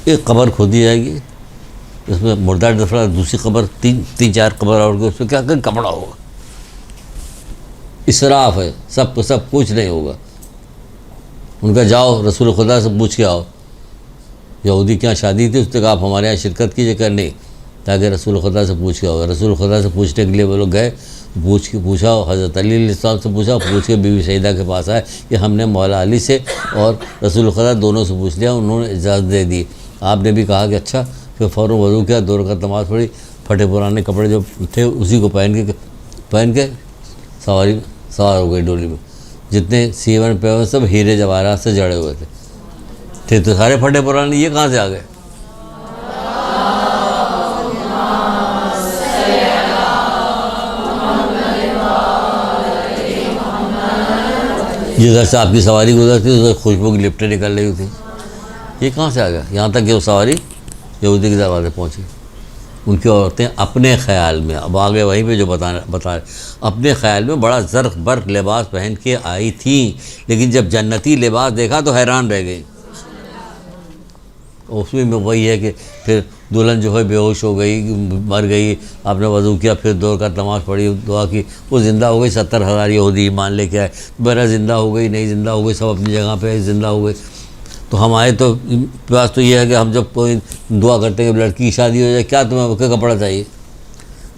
ایک قبر کھودی جائے گی, اس میں مردہ دفرہ, دوسری قبر, تین چار قبر اور اس میں کیا کپڑا ہوگا. اسراف ہے, سب کو سب کچھ نہیں ہوگا. ان کا جاؤ رسول خدا سے پوچھ کے آؤ, یہودی کے یہاں شادی تھی, اس نے کہا آپ ہمارے یہاں شرکت کیجیے, کر نہیں, تاکہ رسول خدا سے پوچھ کے آؤ. رسول خدا سے پوچھنے کے لیے وہ لوگ گئے, پوچھا, حضرت علی علیہ السلام سے پوچھ کے بی بی سعیدہ کے پاس آئے کہ ہم نے مولا علی سے اور رسول خدا دونوں سے پوچھ لیا, انہوں نے اجازت دے دی. آپ نے بھی کہا کہ اچھا. پھر فوراً وضو کیا, 2 رکعت نماز پڑھی, پھٹے پرانے کپڑے جو تھے اسی کو پہن کے سوار ہو گئی ڈولی میں. جتنے سیون پہ ہوئے سب ہیرے جواہرات سے جڑے ہوئے تھے تو سارے پھٹے پرانے. یہ کہاں سے آ گئے؟ جدھر سے آپ کی سواری گزرتی تھی ادھر خوشبو کی لپٹیں نکل رہی تھی. یہ کہاں سے آ گیا؟ یہاں تک کہ وہ سواری یہودی کے دروازے پہنچی. ان کی عورتیں اپنے خیال میں، اب آگے وہیں پہ جو بتا رہے، اپنے خیال میں بڑا زرق برق لباس پہن کے آئی تھیں، لیکن جب جنتی لباس دیکھا تو حیران رہ گئی. اس میں وہی ہے کہ پھر دلہن جو ہے بے ہوش ہو گئی، مر گئی. آپ نے وضو کیا، پھر 2 رکعت نماز پڑھی، دعا کی، وہ زندہ ہو گئی. 70,000 یہودی ایمان لے کے آئے. میرا زندہ ہو گئی، نہیں زندہ ہو گئی، سب اپنی جگہ پہ زندہ ہو گئے. تو ہمارے تو پاس تو یہ ہے کہ ہم جب کوئی دعا کرتے ہیں کہ لڑکی کی شادی ہو جائے، کیا تمہیں کپڑا چاہیے،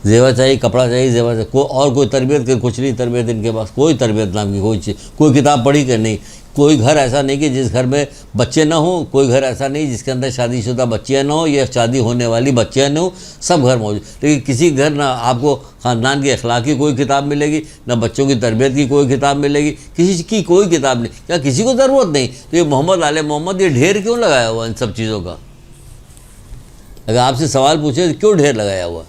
زیور چاہیے، کپڑا چاہیے، زیور چاہیے، اور کوئی تربیت کے کچھ نہیں. تربیت ان کے پاس کوئی تربیت نام کی کوئی چیز، کوئی کتاب پڑھی کہ نہیں. کوئی گھر ایسا نہیں کہ جس گھر میں بچے نہ ہوں، کوئی گھر ایسا نہیں جس کے اندر شادی شدہ بچیاں نہ ہوں یا شادی ہونے والی بچیاں نہ ہوں. سب گھر موجود. لیکن کسی گھر نہ آپ کو خاندان کی اخلاق کی کوئی کتاب ملے گی، نہ بچوں کی تربیت کی کوئی کتاب ملے گی، کسی کی کوئی کتاب نہیں. کیا کسی کو ضرورت نہیں؟ تو یہ محمد آل محمد یہ ڈھیر کیوں لگایا ہوا ان سب چیزوں کا؟ اگر آپ سے سوال پوچھے تو کیوں ڈھیر لگایا ہوا؟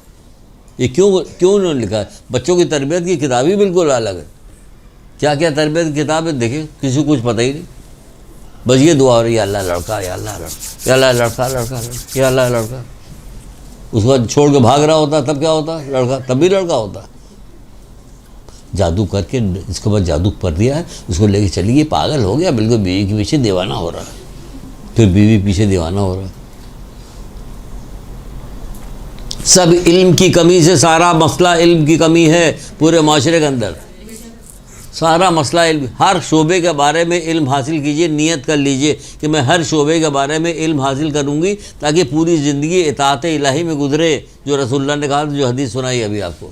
یہ کیوں انہوں نے لکھا ہے؟ بچوں کی تربیت کی کتاب ہی بالکل الگ ہے. کیا کیا تربیت کی کتاب ہے دیکھیں، کسی کو کچھ پتہ ہی نہیں. بس یہ دعا ہو رہی ہے، یا اللہ لڑکا، یا اللہ لڑکا، یا اللہ لڑکا، لڑکا، یا اللہ لڑکا. اس کو چھوڑ کے بھاگ رہا ہوتا تب کیا ہوتا؟ لڑکا. تب بھی لڑکا ہوتا. جادو کر کے اس کے بعد جادو کر دیا ہے، اس کو لے کے چلی گئی، پاگل ہو گیا بالکل، بیوی کے پیچھے دیوانہ ہو رہا ہے. پھر بیوی پیچھے دیوانہ ہو رہا ہے. سب علم کی کمی سے، سارا مسئلہ علم کی کمی ہے پورے معاشرے کے اندر. سارا مسئلہ علم. ہر شعبے کے بارے میں علم حاصل کیجئے، نیت کر لیجئے کہ میں ہر شعبے کے بارے میں علم حاصل کروں گی تاکہ پوری زندگی اطاعت الہی میں گزرے، جو رسول اللہ نے کہا، جو حدیث سنائی ابھی آپ کو.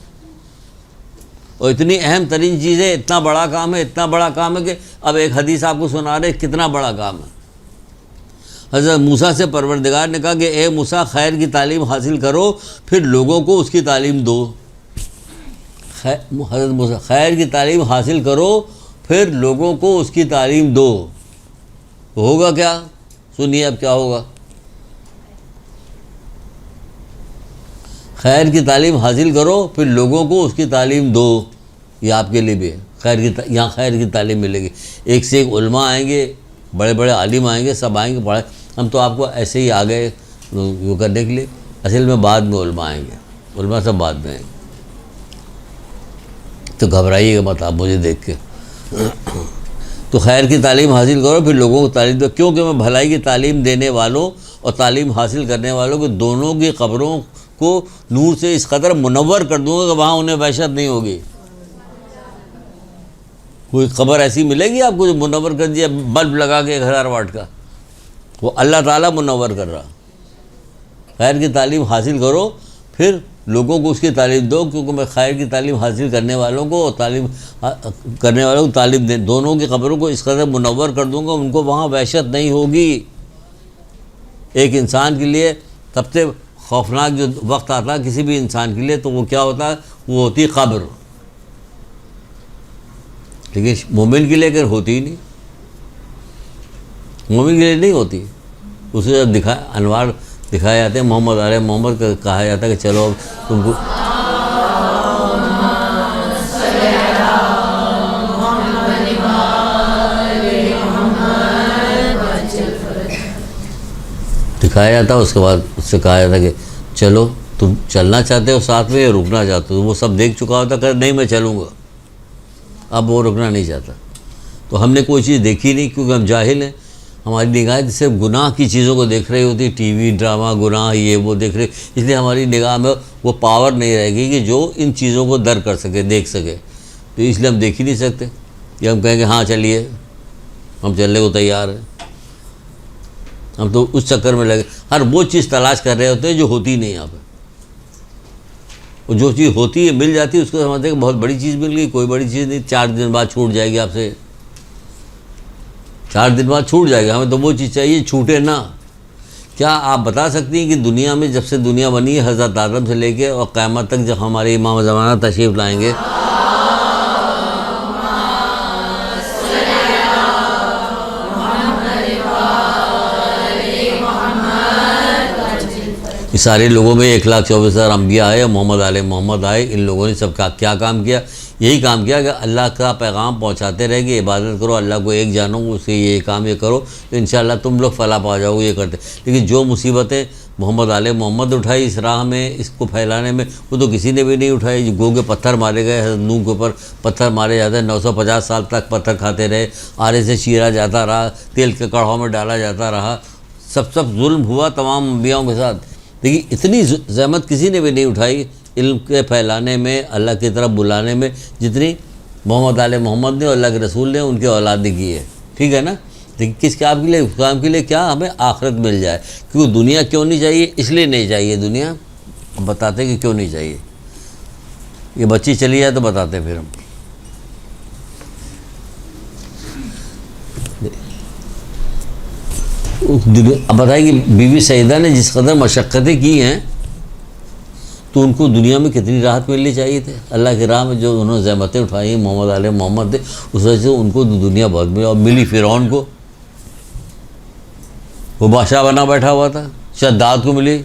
اور اتنی اہم ترین چیز ہے، اتنا بڑا کام ہے، اتنا بڑا کام ہے کہ اب ایک حدیث آپ کو سنا رہے کتنا بڑا کام ہے. حضرت موسیٰ سے پروردگار نے کہا کہ اے موسیٰ، خیر کی تعلیم حاصل کرو، پھر لوگوں کو اس کی تعلیم دو. حضرت موسیٰ، خیر کی تعلیم حاصل کرو، پھر لوگوں کو اس کی تعلیم دو. ہوگا کیا؟ سنیے اب کیا ہوگا. خیر کی تعلیم حاصل کرو، پھر لوگوں کو اس کی تعلیم دو. یہ آپ کے لیے بھی ہے. یہاں خیر کی تعلیم ملے گی. ایک سے ایک علماء آئیں گے، بڑے بڑے عالم آئیں گے، سب آئیں گے پڑھائیں. ہم تو آپ کو ایسے ہی آ گئے وہ کرنے کے لیے. اصل میں بعد میں علماء آئیں گے، علماء سب بعد میں آئیں گے. تو گھبرائیے گا مت آپ مجھے دیکھ کے. تو خیر کی تعلیم حاصل کرو، پھر لوگوں کو تعلیم دو، کیونکہ میں بھلائی کی تعلیم دینے والوں اور تعلیم حاصل کرنے والوں کو دونوں کی قبروں کو نور سے اس قدر منور کر دوں گا کہ وہاں انہیں وحشت نہیں ہوگی. کوئی قبر ایسی ملے گی آپ کو جو منور کر دیا بلب لگا کے 1000 واٹ کا؟ وہ اللہ تعالیٰ منور کر رہا. خیر کی تعلیم حاصل کرو، پھر لوگوں کو اس کی تعلیم دو، کیونکہ میں خیر کی تعلیم حاصل کرنے والوں کو اور تعلیم کرنے والوں کو تعلیم دیں، دونوں کی قبروں کو اس قدر منور کر دوں گا ان کو وہاں وحشت نہیں ہوگی. ایک انسان کے لیے سب سے خوفناک جو وقت آتا ہے کسی بھی انسان کے لیے، تو وہ کیا ہوتا ہے؟ وہ ہوتی قبر. لیکن مومن کے لیے اگر ہوتی ہی نہیں، مومن کے لیے نہیں ہوتی. اسے جب انوار دکھائے جاتے ہیں، محمد آل محمد کا کہا جاتا ہے کہ چلو اب تم کو دکھایا جاتا ہے. اس کے بعد اس سے کہا جاتا ہے کہ چلو تم چلنا چاہتے ہو ساتھ میں یا رکنا چاہتے ہو. وہ سب دیکھ چکا ہوتا کہ نہیں میں چلوں گا، اب وہ رکنا نہیں چاہتا. تو ہم نے کوئی چیز دیکھی نہیں کیونکہ ہم جاہل ہیں. ہماری نگاہ صرف گناہ کی چیزوں کو دیکھ رہی ہوتی، ٹی وی ڈرامہ گناہ یہ وہ دیکھ رہے، اس لیے ہماری نگاہ میں وہ پاور نہیں رہے گی کہ جو ان چیزوں کو در کر سکے، دیکھ سکے. تو اس لیے ہم دیکھ ہی نہیں سکتے. یہ ہم کہیں کہ ہاں چلیے، ہم چلنے کو تیار ہیں. ہم تو اس چکر میں لگے ہر وہ چیز تلاش کر رہے ہوتے ہیں جو ہوتی نہیں یہاں پہ. اور جو چیز ہوتی ہے مل جاتی ہے اس کو سمجھتے ہیں کہ بہت بڑی چیز مل گئی. کوئی بڑی چیز نہیں، 4 دن بعد چھوٹ جائے گی آپ سے، 4 دن بعد چھوٹ جائے گا. ہمیں تو وہ چیز چاہیے چھوٹے نہ. کیا آپ بتا سکتی ہیں کہ دنیا میں جب سے دنیا بنی ہے حضرت آدم سے لے کے اور قیامت تک جب ہمارے امام زمانہ تشریف لائیں گے، سارے لوگوں میں 1,24,000 انبیاء آئے، محمد علیہ محمد آئے، ان لوگوں نے سب کیا کام کیا؟ یہی کام کیا کہ اللہ کا پیغام پہنچاتے رہے کہ عبادت کرو، اللہ کو ایک جانو، اس کے یہ کام یہ کرو تو انشاءاللہ تم لوگ فلاح پا جاؤ گے، یہ کرتے۔ لیکن جو مصیبتیں محمد علیہ محمد اٹھائی اس راہ میں، اس کو پھیلانے میں، وہ تو کسی نے بھی نہیں اٹھائی۔ گو کے پتھر مارے گئے، حضرت نوح کے اوپر پتھر مارے جاتے ہیں، 950 سال تک پتھر کھاتے رہے، آرے سے چیرا جاتا رہا، تیل کے کڑھاؤ میں ڈالا جاتا رہا، سب ظلم ہوا تمام انبیاؤں کے ساتھ۔ لیکن اتنی زحمت کسی نے بھی نہیں اٹھائی علم کے پھیلانے میں، اللہ کی طرف بلانے میں، جتنی محمد علیہ محمد نے اور اللہ کے رسول نے ان کے اولاد نے کی ہے۔ ٹھیک ہے نا؟ لیکن کس کام کے لیے؟ اس کام کے لیے کیا ہمیں آخرت مل جائے۔ کیونکہ دنیا کیوں نہیں چاہیے؟ اس لیے نہیں چاہیے دنیا، ہم بتاتے کہ کیوں نہیں چاہیے۔ یہ بچی چلی جائے تو بتاتے پھر ہم۔ اب بتائیں کہ بی بی سعیدہ نے جس قدر مشقتیں کی ہیں تو ان کو دنیا میں کتنی راحت ملنی چاہیے تھے۔ اللہ کی راہ میں جو انہوں نے زحمتیں اٹھائی محمد علیہ محمد نے، اس وجہ سے ان کو دنیا بہت ملی، اور ملی فرعون کو، وہ بادشاہ بنا بیٹھا ہوا تھا، شداد کو ملی،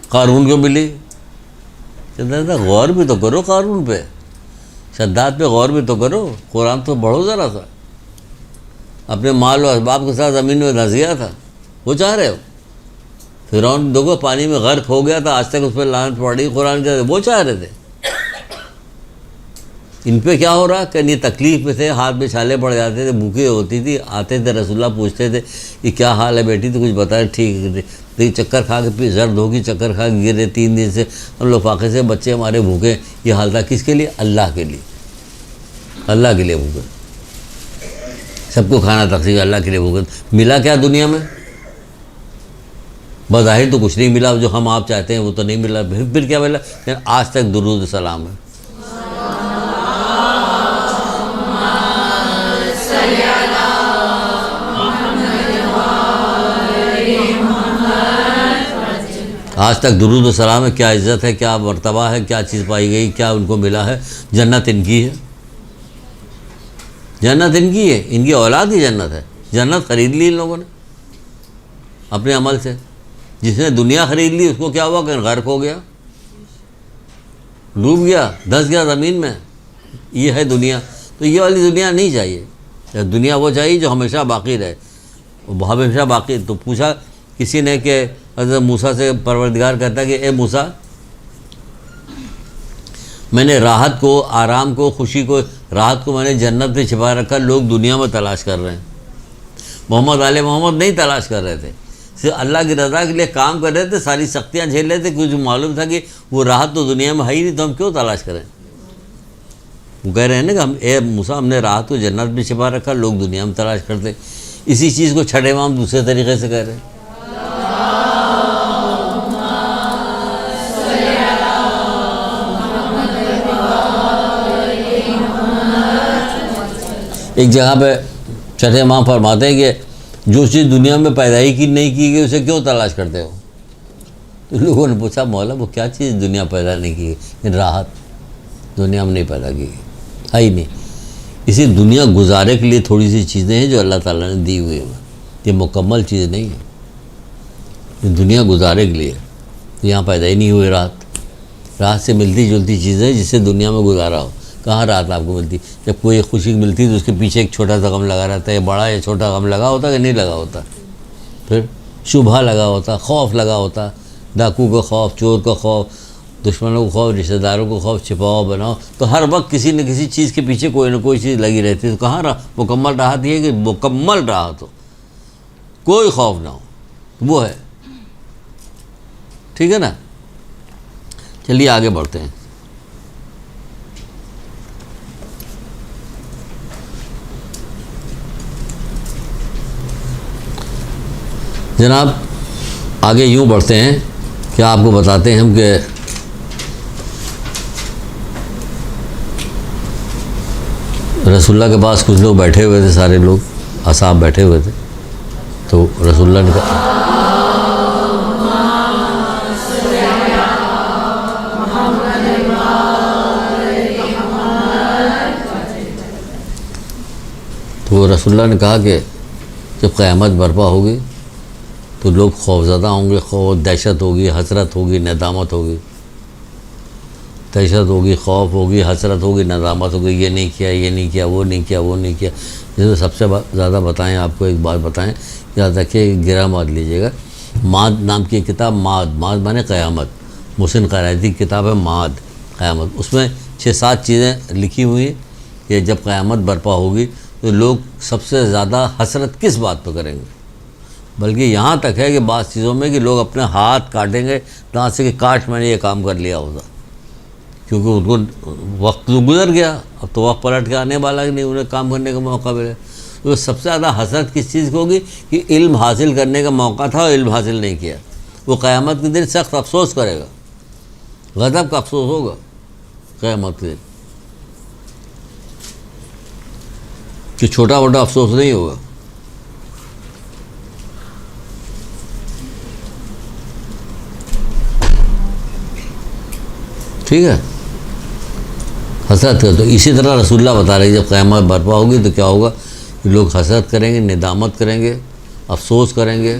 قارون کو ملی۔ غور بھی تو کرو قارون پہ، شداد پہ غور بھی تو کرو، قرآن تو پڑھو ذرا سا۔ اپنے مال و اسباب کے ساتھ زمین میں دھنس گیا تھا، وہ چاہ رہے ہو؟ فرعون دیکھو پانی میں غرق ہو گیا تھا، آج تک اس پہ لعنت پڑ رہی، قرآن کہتے وہ چاہ رہے تھے۔ ان پہ کیا ہو رہا کہ یہ تکلیف میں تھے، ہاتھ میں چھالے پڑ جاتے تھے، بھوکے ہوتی تھی، آتے تھے رسول اللہ پوچھتے تھے کہ کیا حال ہے بیٹی، تو کچھ بتائے ٹھیک ہے، چکر کھا کے زرد ہوگی، چکر کھا کے گرے، 3 دن سے ہم لوگ فاقے سے، بچے ہمارے بھوکے، یہ حال تھا۔ کس کے لیے؟ اللہ کے لیے، اللہ کے لیے بھوکے، سب کو کھانا تقسیم، اللہ کے لیے بھوکے۔ ملا کیا دنیا میں؟ بظاہر تو کچھ نہیں ملا، جو ہم آپ چاہتے ہیں وہ تو نہیں ملا۔ پھر کیا ملا؟ آج تک درود و سلام ہے۔ آج تک درود و سلام ہے، کیا عزت ہے، کیا مرتبہ ہے، کیا چیز پائی گئی، کیا ان کو ملا ہے؟ جنت ان کی ہے، جنت ان کی ہے، ان کی اولاد کی جنت ہے۔ جنت خرید لی ان لوگوں نے اپنے عمل سے۔ جس نے دنیا خرید لی اس کو کیا ہوا کہ غرق ہو گیا، ڈوب گیا، دھنس گیا زمین میں۔ یہ ہے دنیا، تو یہ والی دنیا نہیں چاہیے۔ دنیا وہ چاہیے جو ہمیشہ باقی رہے، وہ ہمیشہ باقی۔ تو پوچھا کسی نے کہ حضرت موسیٰ سے، پروردگار کہتا ہے کہ اے موسیٰ، میں نے راحت کو، آرام کو، خوشی کو، راحت کو میں نے جنت میں چھپا رکھا، لوگ دنیا میں تلاش کر رہے ہیں۔ محمد علیہ محمد نہیں تلاش کر رہے تھے، صرف اللہ کی رضا کے لیے کام کر رہے تھے، ساری سختیاں جھیل رہے تھے، کچھ معلوم تھا کہ وہ راحت تو دنیا میں ہے ہی نہیں، تو ہم کیوں تلاش کریں؟ وہ کہہ رہے ہیں نا کہ اے موسیٰ، ہم نے راحت کو جنت میں چھپا رکھا، لوگ دنیا میں تلاش کرتے۔ اسی چیز کو چھٹے امام دوسرے طریقے سے کہہ رہے ہیں۔ ایک جگہ پہ چھٹے امام فرماتے ہیں کہ جو چیز دنیا میں پیدا ہی کی نہیں کی گئی اسے کیوں تلاش کرتے ہو؟ تو لوگوں نے پوچھا مولا وہ کیا چیز دنیا پیدا نہیں کی گئی؟ راحت دنیا میں نہیں پیدا کی گئی، ہے ہی نہیں۔ اسی دنیا گزارے کے لیے تھوڑی سی چیزیں ہیں جو اللہ تعالیٰ نے دی ہوئی ہیں، یہ مکمل چیز نہیں ہے، یہ دنیا گزارے کے لیے۔ یہاں پیدا ہی نہیں ہوئی راحت، راحت سے ملتی جلتی چیزیں جس سے دنیا میں گزارا ہو۔ کہاں راحت آپ کو ملتی؟ جب کوئی خوشی ملتی تو اس کے پیچھے ایک چھوٹا سا غم لگا رہتا ہے، بڑا یا چھوٹا غم لگا ہوتا کہ نہیں لگا ہوتا؟ پھر شبہ لگا ہوتا، خوف لگا ہوتا، ڈاکو کا خوف، چور کا خوف، دشمنوں کا خوف، رشتہ داروں کو خوف، چھپاؤ بناؤ، تو ہر وقت کسی نہ کسی چیز کے پیچھے کوئی نہ کوئی چیز لگی رہتی ہے۔ تو کہاں مکمل راحت یہ ہے کہ مکمل راحت ہو، کوئی خوف نہ ہو، وہ ہے۔ ٹھیک ہے نا؟ چلیے آگے بڑھتے ہیں۔ جناب آگے یوں بڑھتے ہیں کہ آپ کو بتاتے ہیں ہم کہ رسول اللہ کے پاس کچھ لوگ بیٹھے ہوئے تھے، سارے لوگ اصحاب بیٹھے ہوئے تھے، تو رسول اللہ نے کہا تو رسول اللہ نے کہا کہ جب قیامت برپا ہوگی تو لوگ خوفزدہ ہوں گے، خوف، دہشت ہوگی، حسرت ہوگی، ندامت ہوگی، دہشت ہوگی، خوف ہوگی، حسرت ہوگی، ندامت ہوگی، یہ نہیں کیا، یہ نہیں کیا، وہ نہیں کیا، وہ نہیں کیا۔ جیسے سب سے زیادہ بتائیں، آپ کو ایک بات بتائیں، یاد رکھیے، گرہ مت لیجیے گا۔ ماد نام کی کتاب، ماد مانے قیامت، محسن قرائتی کی کتاب ہے ماد، قیامت۔ اس میں 6-7 چیزیں لکھی ہوئی ہیں کہ جب قیامت برپا ہوگی تو لوگ سب سے زیادہ حسرت کس بات پہ کریں گے، بلکہ یہاں تک ہے کہ بعض چیزوں میں کہ لوگ اپنے ہاتھ کاٹیں گے جہاں سے کہ کاش میں نے یہ کام کر لیا ہوتا، کیونکہ ان کو وقت تو گزر گیا، اب تو وقت پلٹ کے آنے والا نہیں، انہیں کام کرنے کا موقع ملے۔ تو سب سے زیادہ حسرت کس چیز کو ہوگی کہ علم حاصل کرنے کا موقع تھا اور علم حاصل نہیں کیا۔ وہ قیامت کے دن سخت افسوس کرے گا، غضب کا افسوس ہوگا قیامت کے دن، کہ چھوٹا موٹا افسوس نہیں ہوگا۔ ٹھیک ہے، حسرت کر، تو اسی طرح رسول اللہ بتا رہے ہیں جب قیامت برپا ہوگی تو کیا ہوگا، کہ لوگ حسرت کریں گے، ندامت کریں گے، افسوس کریں گے،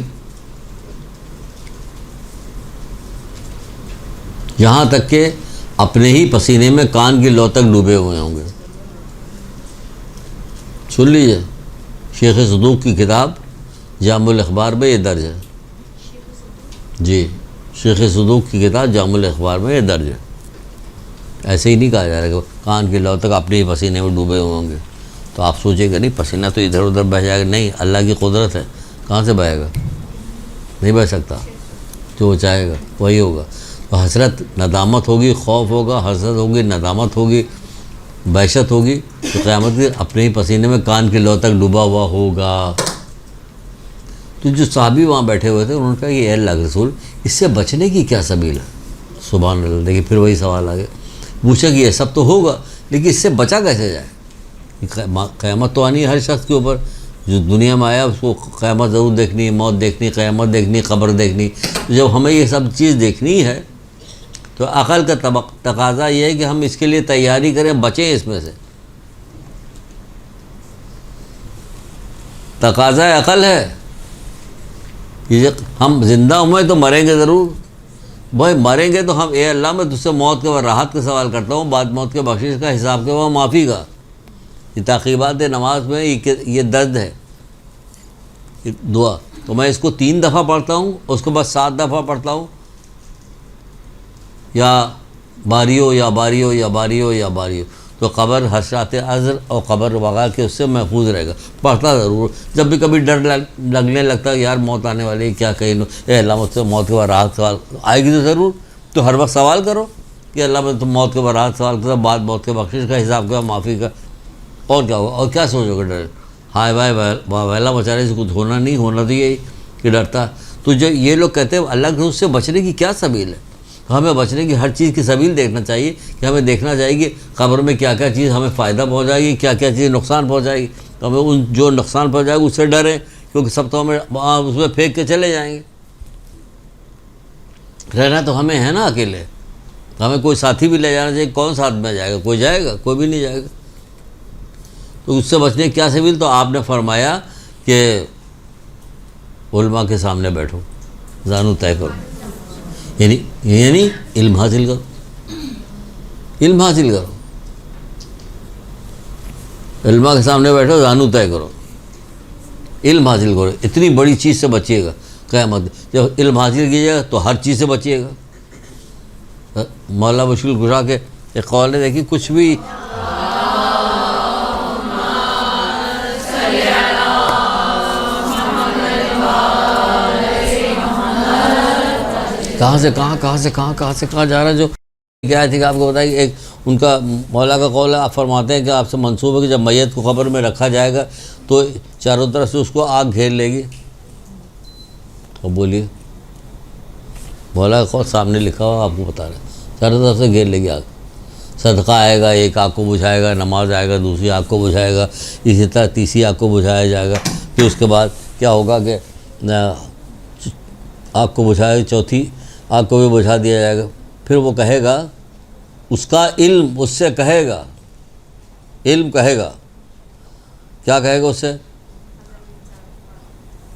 یہاں تک کہ اپنے ہی پسینے میں کان کی لو تک ڈوبے ہوئے ہوں گے۔ سن لیجیے، شیخ صدوق کی کتاب جامع الاخبار میں یہ درج ہے، جی، شیخ صدوق کی کتاب جامع الاخبار میں یہ درج ہے۔ ایسے ہی نہیں کہا جا رہا کہ کان کی لو تک اپنے ہی پسینے میں ڈوبے ہوئے ہوں گے، تو آپ سوچیں گے نہیں پسینہ تو ادھر ادھر بہہ جائے گا، نہیں، اللہ کی قدرت ہے، کہاں سے بہے گا، نہیں بہہ سکتا، جو وہ چاہے گا وہی ہوگا۔ تو حسرت، ندامت ہوگی، خوف ہوگا، حسرت ہوگی، ندامت ہوگی، بحشت ہوگی، تو قیامت کے اپنے ہی پسینے میں کان کی لو تک ڈوبا ہوا ہوگا۔ تو جو صحابی وہاں بیٹھے ہوئے تھے انہوں نے کہا کہ اے اللہ کے رسول، اس سے بچنے کی کیا سبیل ہے؟ سبحان اللہ، دیکھیے پھر وہی سوال آ گیا، پوچھا کہ یہ سب تو ہوگا لیکن اس سے بچا کیسے جائے؟ قیامت تو آنی ہے ہر شخص کے اوپر، جو دنیا میں آیا اس کو قیامت ضرور دیکھنی، موت دیکھنی، قیامت دیکھنی، قبر دیکھنی۔ جب ہمیں یہ سب چیز دیکھنی ہے تو عقل کا تقاضا یہ ہے کہ ہم اس کے لیے تیاری کریں، بچیں اس میں سے۔ تقاضا عقل ہے، یہ ہم زندہ ہوئے تو مریں گے ضرور، بھائی مریں گے تو ہم، اے اللہ میں تجھ سے موت کے بعد راحت کا سوال کرتا ہوں، بعد موت کے بخشش کا، حساب کے بعد معافی کا۔ یہ تعقیبات نماز میں یہ درد ہے، یہ دعا، تو میں اس کو 3 دفعہ پڑھتا ہوں، اس کے بعد 7 دفعہ پڑھتا ہوں، یا باریو یا باریو یا باریو یا باریو، تو قبر، حشرات عذر اور قبر وغیرہ کے اس سے محفوظ رہے گا۔ پڑھتا ضرور، جب بھی کبھی ڈر لگنے لگتا ہے یار موت آنے والی ہے، کیا کہیں، اے اللہ مجھ سے موت کے بعد راحت سوال آئے گی تو ضرور، تو ہر وقت سوال کرو کہ اللہ میں تم موت کے بعد راحت سوال کرو، بعد موت کے بخشش کا، حساب کا، معافی کا، اور کیا ہوگا، اور کیا سوچو گے ڈر؟ ہائے بھائی ویلا بیچارے سے کچھ ہونا نہیں، ہونا تو یہی کہ ڈرتا۔ تو جو یہ لوگ کہتے ہیں اللہ کے اس سے بچنے کی کیا سبیل ہے، ہمیں بچنے کی ہر چیز کی سبیل دیکھنا چاہیے، کہ ہمیں دیکھنا چاہیے کہ قبر میں کیا کیا چیز ہمیں فائدہ پہنچائے گی، کیا کیا چیز نقصان پہنچائے گی، تو ہمیں ان جو نقصان پہنچائے گا اس سے ڈریں، کیونکہ سب تو ہمیں اس میں پھینک کے چلے جائیں گے۔ رہنا تو ہمیں ہے نا اکیلے، ہمیں کوئی ساتھی بھی لے جانا چاہیے، کون ساتھ میں جائے گا؟ کوئی جائے گا؟ کوئی بھی نہیں جائے گا۔ تو اس سے بچنے کی کیا سبیل؟ تو آپ نے فرمایا کہ علماء کے سامنے بیٹھو، زانو طے کرو، یعنی علم حاصل کرو، علم حاصل کرو، علماء کے سامنے بیٹھو، زانو طے کرو، علم حاصل کرو، اتنی بڑی چیز سے بچیے گا قیامت۔ جب علم حاصل کیجیے گا تو ہر چیز سے بچیے گا۔ مولانا مشکل کشا کے ایک قول نے دیکھی، کچھ بھی کہاں سے کہاں جا رہا ہے، جو کیا تھی کہ آپ کو بتایا کہ ایک ان کا مولا کا قول ہے، آپ فرماتے ہیں کہ آپ سے منسوب ہے کہ جب میت کو قبر میں رکھا جائے گا تو چاروں طرف سے اس کو آگ گھیر لے گی۔ اب بولیے، مولا کا قول سامنے لکھا ہوا، آپ کو بتا رہے ہیں، چاروں طرف سے گھیر لے گی آگ۔ صدقہ آئے گا، ایک آگ کو بجھائے گا، نماز آئے گا، دوسری آگ کو بجھائے گا، اسی طرح تیسری آگ کو بجھایا جائے گا، پھر اس کے بعد کیا ہوگا کہ آگ کو بجھائے، چوتھی آگ کو بھی بجھا دیا جائے گا۔ پھر وہ کہے گا، اس کا علم اس سے کہے گا، علم کہے گا، کیا کہے گا اس سے؟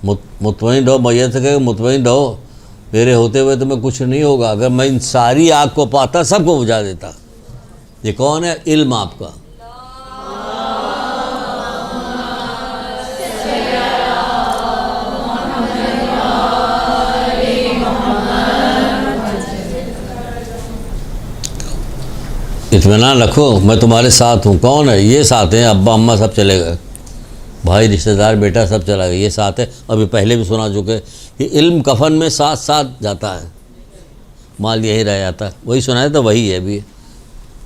مطمئن رہو، میت سے کہے مطمئن رہو، میرے ہوتے ہوئے تمہیں کچھ نہیں ہوگا، اگر میں ان ساری آگ کو پاتا سب کو بجھا دیتا۔ یہ کون ہے؟ علم آپ کا۔ اطمینان رکھو، میں تمہارے ساتھ ہوں۔ کون ہے؟ یہ ساتھ ہیں، ابا اماں سب چلے گئے، بھائی رشتہ دار بیٹا سب چلا گیا، یہ ساتھ ہے۔ ابھی پہلے بھی سنا چکے کہ علم کفن میں ساتھ ساتھ جاتا ہے، مال یہی رہ جاتا ہے۔ وہی سنایا تو وہی ہے ابھی،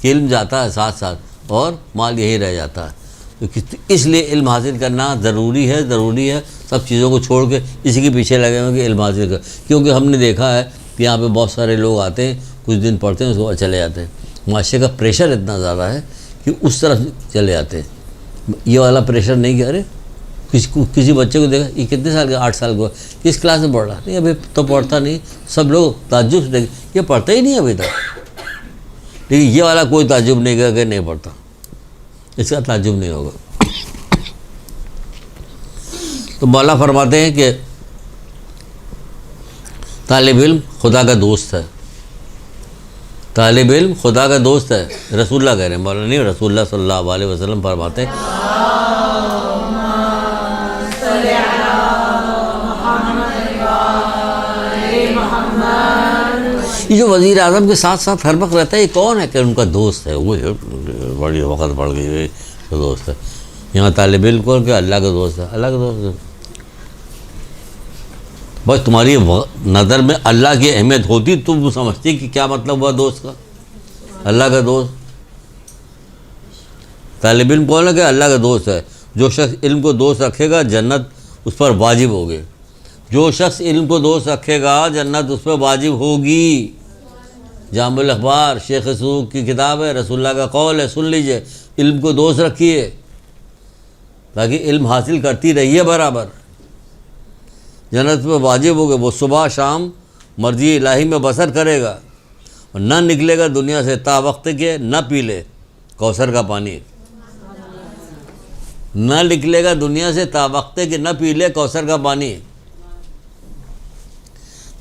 کہ علم جاتا ہے ساتھ ساتھ اور مال یہی رہ جاتا ہے۔ اس لیے علم حاصل کرنا ضروری ہے، ضروری ہے۔ سب چیزوں کو چھوڑ کے اسی کے پیچھے لگے ہوئے کہ علم حاصل کر، کیونکہ ہم نے دیکھا ہے کہ یہاں پہ بہت سارے لوگ آتے ہیں، کچھ دن پڑھتے ہیں، اس کے بعد چلے جاتے ہیں۔ معاشرے کا پریشر اتنا زیادہ ہے کہ اس طرف چلے جاتے ہیں۔ یہ والا پریشر نہیں کہ ارے کسی بچے کو دیکھا، یہ کتنے سال کا؟ 8 سال کا، کس کلاس میں پڑھ رہا؟ نہیں ابھی تو پڑھتا نہیں۔ سب لوگ تعجب سے دیکھیں، یہ پڑھتا ہی نہیں ابھی تک، لیکن یہ والا کوئی تعجب نہیں کرے کہ نہیں پڑھتا، اس کا تعجب نہیں ہوگا۔ تو مولا فرماتے ہیں کہ طالب علم خدا کا دوست ہے، طالب علم خدا کا دوست ہے۔ رسول اللہ کہہ رہے ہیں، مولا نہیں، رسول اللہ صلی اللہ علیہ وسلم فرماتے ہیں یہ جو وزیر اعظم کے ساتھ ساتھ ہر وقت رہتا ہے، یہ کون ہے؟ کہ ان کا دوست ہے، وہ بڑی وقت پڑ گئی تو دوست ہے۔ یہاں طالب علم کو کہ اللہ کا دوست ہے، اللہ کا دوست ہے۔ بس تمہاری نظر میں اللہ کی اہمیت ہوتی تو وہ سمجھتی کہ کیا مطلب ہوا دوست کا، اللہ کا دوست۔ طالب علم کون ہے؟ کہ اللہ کا دوست ہے۔ جو شخص علم کو دوست رکھے گا جنت اس پر واجب ہوگی، جو شخص علم کو دوست رکھے گا جنت اس پر واجب ہوگی۔ جامع الاخبار شیخ سوق کی کتاب ہے، رسول اللہ کا قول ہے، سن لیجئے۔ علم کو دوست رکھیے تاکہ علم حاصل کرتی رہیے برابر، جنت پہ واجب ہوگا۔ وہ صبح شام مرضی الہی میں بسر کرے گا اور نہ نکلے گا دنیا سے تا وقت کے نہ پی لے کوثر کا پانی، نہ نکلے گا دنیا سے تا وقت کے نہ پی لے کوثر کا پانی۔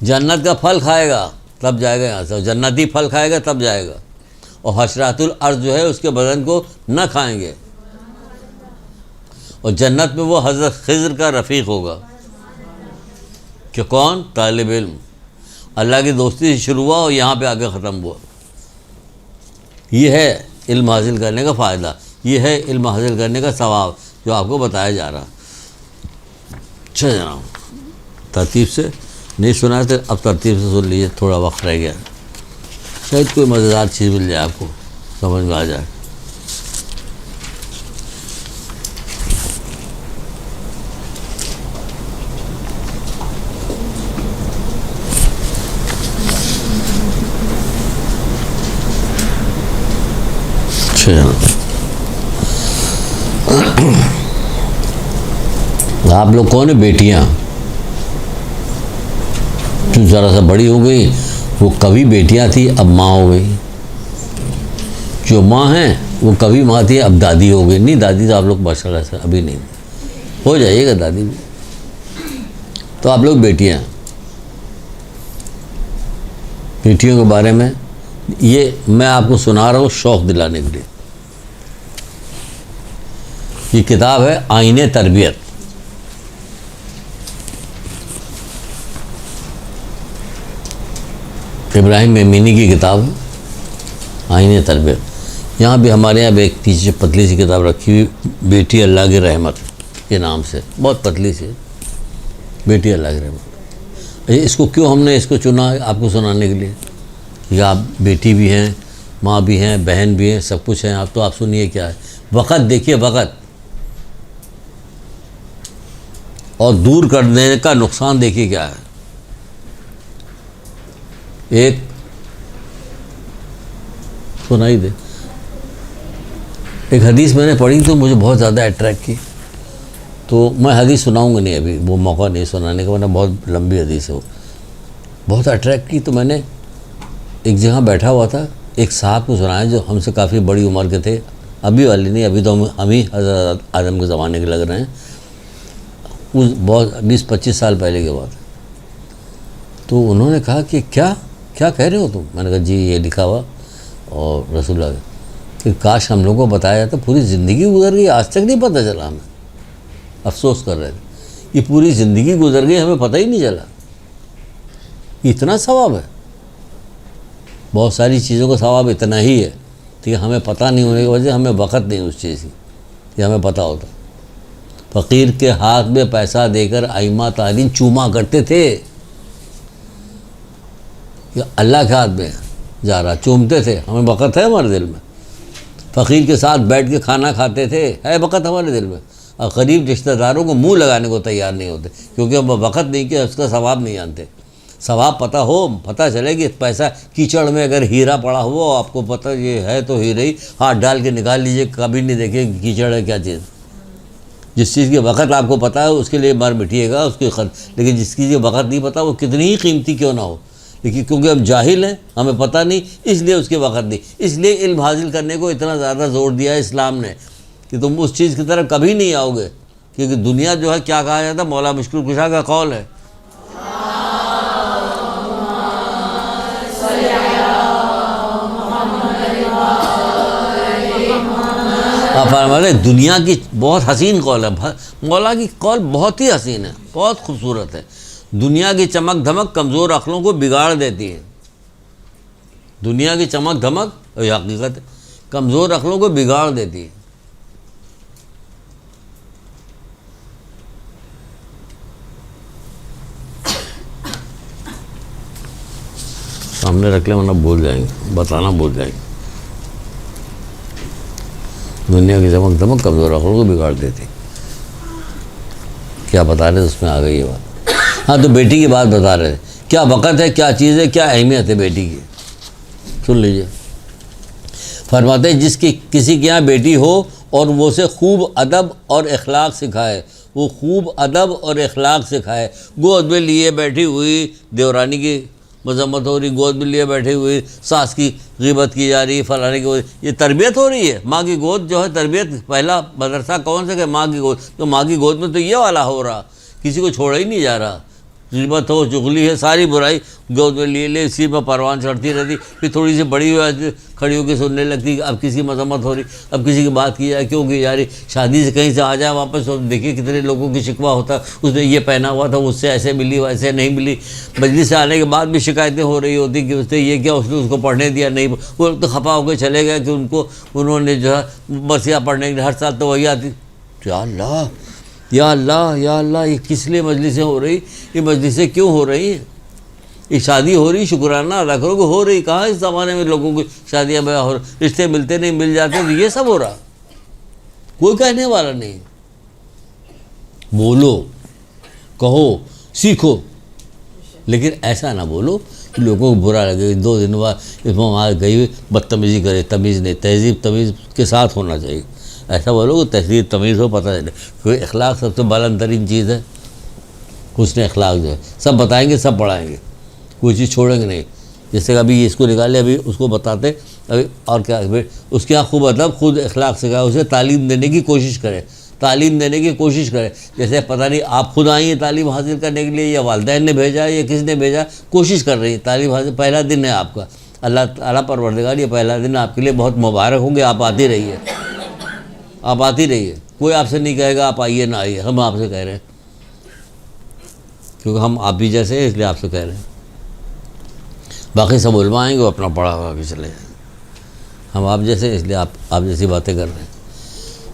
جنت کا پھل کھائے گا تب جائے گا یہاں سے، جنتی پھل کھائے گا تب جائے گا، اور حشرات الارض جو ہے اس کے بدن کو نہ کھائیں گے، اور جنت میں وہ حضرت خضر کا رفیق ہوگا۔ کہ کون؟ طالب علم۔ اللہ کی دوستی سے شروع ہوا اور یہاں پہ آ کے ختم ہوا۔ یہ ہے علم حاصل کرنے کا فائدہ، یہ ہے علم حاصل کرنے کا ثواب جو آپ کو بتایا جا رہا۔ اچھا جناب، ترتیب سے نہیں سنا تو اب ترتیب سے سن لیجیے، تھوڑا وقت رہ گیا، شاید کوئی مزیدار چیز مل جائے، آپ کو سمجھ میں آ جائے۔ آپ لوگ کون ہیں؟ بیٹیاں جو ذرا سا بڑی ہو گئی، وہ کبھی بیٹیاں تھی اب ماں ہو گئی، جو ماں ہیں وہ کبھی ماں تھی اب دادی ہو گئی۔ نہیں دادی تو آپ لوگ ماشاء اللہ سے ابھی نہیں، ہو جائیے گا دادی بھی، تو آپ لوگ بیٹیاں۔ بیٹیوں کے بارے میں یہ میں آپ کو سنا رہا ہوں شوق دلانے کے لیے۔ یہ کتاب ہے آئین تربیت، ابراہیم میمینی کی کتاب ہے آئین تربیت۔ یہاں بھی ہمارے یہاں ایک پیچھے پتلی سی کتاب رکھی ہوئی، بیٹی اللہ کی رحمت کے نام سے، بہت پتلی سی، بیٹی اللہ کی رحمت۔ اس کو کیوں ہم نے اس کو چنا آپ کو سنانے کے لیے کہ آپ بیٹی بھی ہیں، ماں بھی ہیں، بہن بھی ہیں، سب کچھ ہیں آپ، تو آپ سنیے کیا ہے۔ وقت دیکھیے، وقت اور دور کر دینے کا نقصان دیکھیے کیا ہے۔ ایک سنائی دے، ایک حدیث میں نے پڑھی تو مجھے بہت زیادہ اٹریکٹ کی، تو میں حدیث سناؤں گا نہیں ابھی، وہ موقع نہیں سنانے کا، ورنہ بہت لمبی حدیث ہے وہ، بہت اٹریکٹ کی۔ تو میں نے ایک جگہ بیٹھا ہوا تھا، ایک صاحب کو سنایا جو ہم سے کافی بڑی عمر کے تھے، ابھی والی نہیں، ابھی تو ہم ہی حضرت آدم کے زمانے کے لگ رہے ہیں۔ اس بہت 20-25 سال پہلے کی بات ہے. تو انہوں نے کہا کہ کیا کہہ رہے ہو تم؟ میں نے کہا جی یہ لکھا ہوا اور رسول اللہ کہ کاش ہم لوگوں کو بتایا جاتا. پوری زندگی گزر گئی آج تک نہیں پتہ چلا ہمیں. افسوس کر رہے تھے یہ پوری زندگی گزر گئی ہمیں پتہ ہی نہیں چلا. اتنا ثواب ہے. بہت ساری چیزوں کا ثواب اتنا ہی ہے کہ ہمیں پتہ نہیں ہونے کی وجہ سے ہمیں وقت نہیں اس چیز کی کہ ہمیں پتہ ہوتا. فقیر کے ہاتھ میں پیسہ دے کر ائمہ تعلیم چوما کرتے تھے. کہ اللہ کے ہاتھ میں جا رہا چومتے تھے. ہمیں وقت ہے ہمارے دل میں. فقیر کے ساتھ بیٹھ کے کھانا کھاتے تھے. ہے وقت ہمارے دل میں. اور غریب رشتہ داروں کو منہ لگانے کو تیار نہیں ہوتے کیونکہ ہم وقت نہیں کہ اس کا ثواب نہیں جانتے. ثواب پتہ ہو, پتہ چلے کہ پیسہ کیچڑ میں اگر ہیرا پڑا ہو آپ کو پتہ یہ ہے تو ہیرا ہی ہاتھ ڈال کے نکال لیجئے. کبھی نہیں دیکھے کہ کیچڑ ہے کیا چیز. جس چیز کے وقت آپ کو پتہ ہے اس کے لیے مر مٹیے گا اس کے لیکن جس چیز کے وقت نہیں پتہ وہ کتنی ہی قیمتی کیوں نہ ہو لیکن کیونکہ ہم جاہل ہیں ہمیں پتہ نہیں اس لیے اس کے وقت نہیں. اس لیے علم حاصل کرنے کو اتنا زیادہ زور دیا ہے اسلام نے کہ تم اس چیز کی طرف کبھی نہیں آؤ گے. کیونکہ دنیا جو ہے کیا کہا جاتا ہے مولا مشکل کشا کا قول ہے آپ فرماتے دنیا کی بہت حسین قول ہے. مولا کی قول بہت ہی حسین ہے بہت خوبصورت ہے. دنیا کی چمک دھمک کمزور عقلوں کو بگاڑ دیتی ہے. دنیا کی چمک دھمک یہ حقیقت ہے کمزور عقلوں کو بگاڑ دیتی ہے. سامنے رکھ لیں ورنہ بھول جائیں گے بتانا بھول جائیں گے. دنیا کی چمک دھمک کمزور عقلوں کو بگاڑ دیتی. کیا بتا رہے تھے اس میں آ گئی یہ بات. ہاں تو بیٹی کی بات بتا رہے تھے. کیا وقت ہے کیا چیز ہے کیا اہمیت ہے بیٹی کی. سن لیجئے فرماتے ہیں جس کی کسی کے یہاں بیٹی ہو اور وہ اسے خوب ادب اور اخلاق سکھائے. وہ خوب ادب اور اخلاق سکھائے. گود میں لیے بیٹھی ہوئی دیورانی کی مذمت ہو رہی, گود میں لیے بیٹھی ہوئی ساس کی غیبت کی جا رہی, فلانے کی یہ تربیت ہو رہی ہے. ماں کی گود جو ہے تربیت پہلا مدرسہ کون سا کہ ماں کی گود. تو ماں کی گود میں تو یہ والا ہو رہا کسی کو چھوڑا ہی نہیں جا رہا. غیبت ہو چغلی ہے ساری برائی گود میں لیے لے اسی میں پروان چڑھتی رہتی. پھر تھوڑی سی بڑی ہوئی کھڑی ہو کے سننے لگتی اب کسی کی مذمت ہو رہی اب کسی کی بات کی جائے کیوں کی جا رہی. شادی سے کہیں سے آ جائے واپس دیکھیے کتنے لوگوں کی شکوہ ہوتا اس نے یہ پہنا ہوا تھا اس سے ایسے ملی ویسے نہیں ملی. مجلس سے آنے کے بعد بھی شکایتیں ہو رہی ہوتی کہ اس نے یہ کیا اس نے اس کو پڑھنے دیا نہیں. وہ تو خفا ہو کے چلے گئے کہ انہوں نے جو ہے مرثیہ پڑھنے کے ہر سال تو وہی آتی. یا اللہ یا اللہ یا اللہ یہ کس لیے مجلسیں ہو رہی یہ مجلسیں کیوں ہو رہی ہیں. یہ شادی ہو رہی شکرانہ ادا کرو کہ ہو رہی. کہاں اس زمانے میں لوگوں کی شادیاں ہو رشتے ملتے نہیں مل جاتے تو یہ سب ہو رہا. کوئی کہنے والا نہیں. بولو کہو سیکھو لیکن ایسا نہ بولو کہ لوگوں کو برا لگے. 2 دن بعد اس میں گئی ہوئی بدتمیزی کرے. تمیز نہیں تہذیب تمیز کے ساتھ ہونا چاہیے. ایسا بولو کہ تہذیب تمیز ہو پتہ چلے کیونکہ اخلاق سب سے بلند ترین چیز ہے. حسن اخلاق جو ہے سب بتائیں گے سب پڑھائیں گے کوئی چیز چھوڑیں گے نہیں. جیسے کہ ابھی اس کو نکالے ابھی اس کو بتاتے ابھی اور کیا اس کے یہاں خوب ادب خود اخلاق سکھائے. اسے تعلیم دینے کی کوشش کرے تعلیم دینے کی کوشش کرے. جیسے پتہ نہیں آپ خود آئی ہیں تعلیم حاصل کرنے کے لیے یا والدین نے بھیجا یا کس نے بھیجا کوشش کر رہی ہیں تعلیم حاصل. پہلا دن ہے آپ کا. اللہ تعالیٰ پروردگار یہ پہلا دن آپ کے لیے بہت مبارک ہوں گے. آپ آتی رہیے آپ آتی رہیے. کوئی آپ سے نہیں کہے گا آپ آئیے نہ آئیے. ہم آپ سے کہہ رہے ہیں کیونکہ ہم آپ بھی جیسے ہیں اس لیے آپ سے کہہ رہے ہیں. باقی سب علماء آئیں گے وہ اپنا پڑھا ہوا بھی چلے جائیں. ہم آپ جیسے اس لیے آپ جیسی باتیں کر رہے ہیں.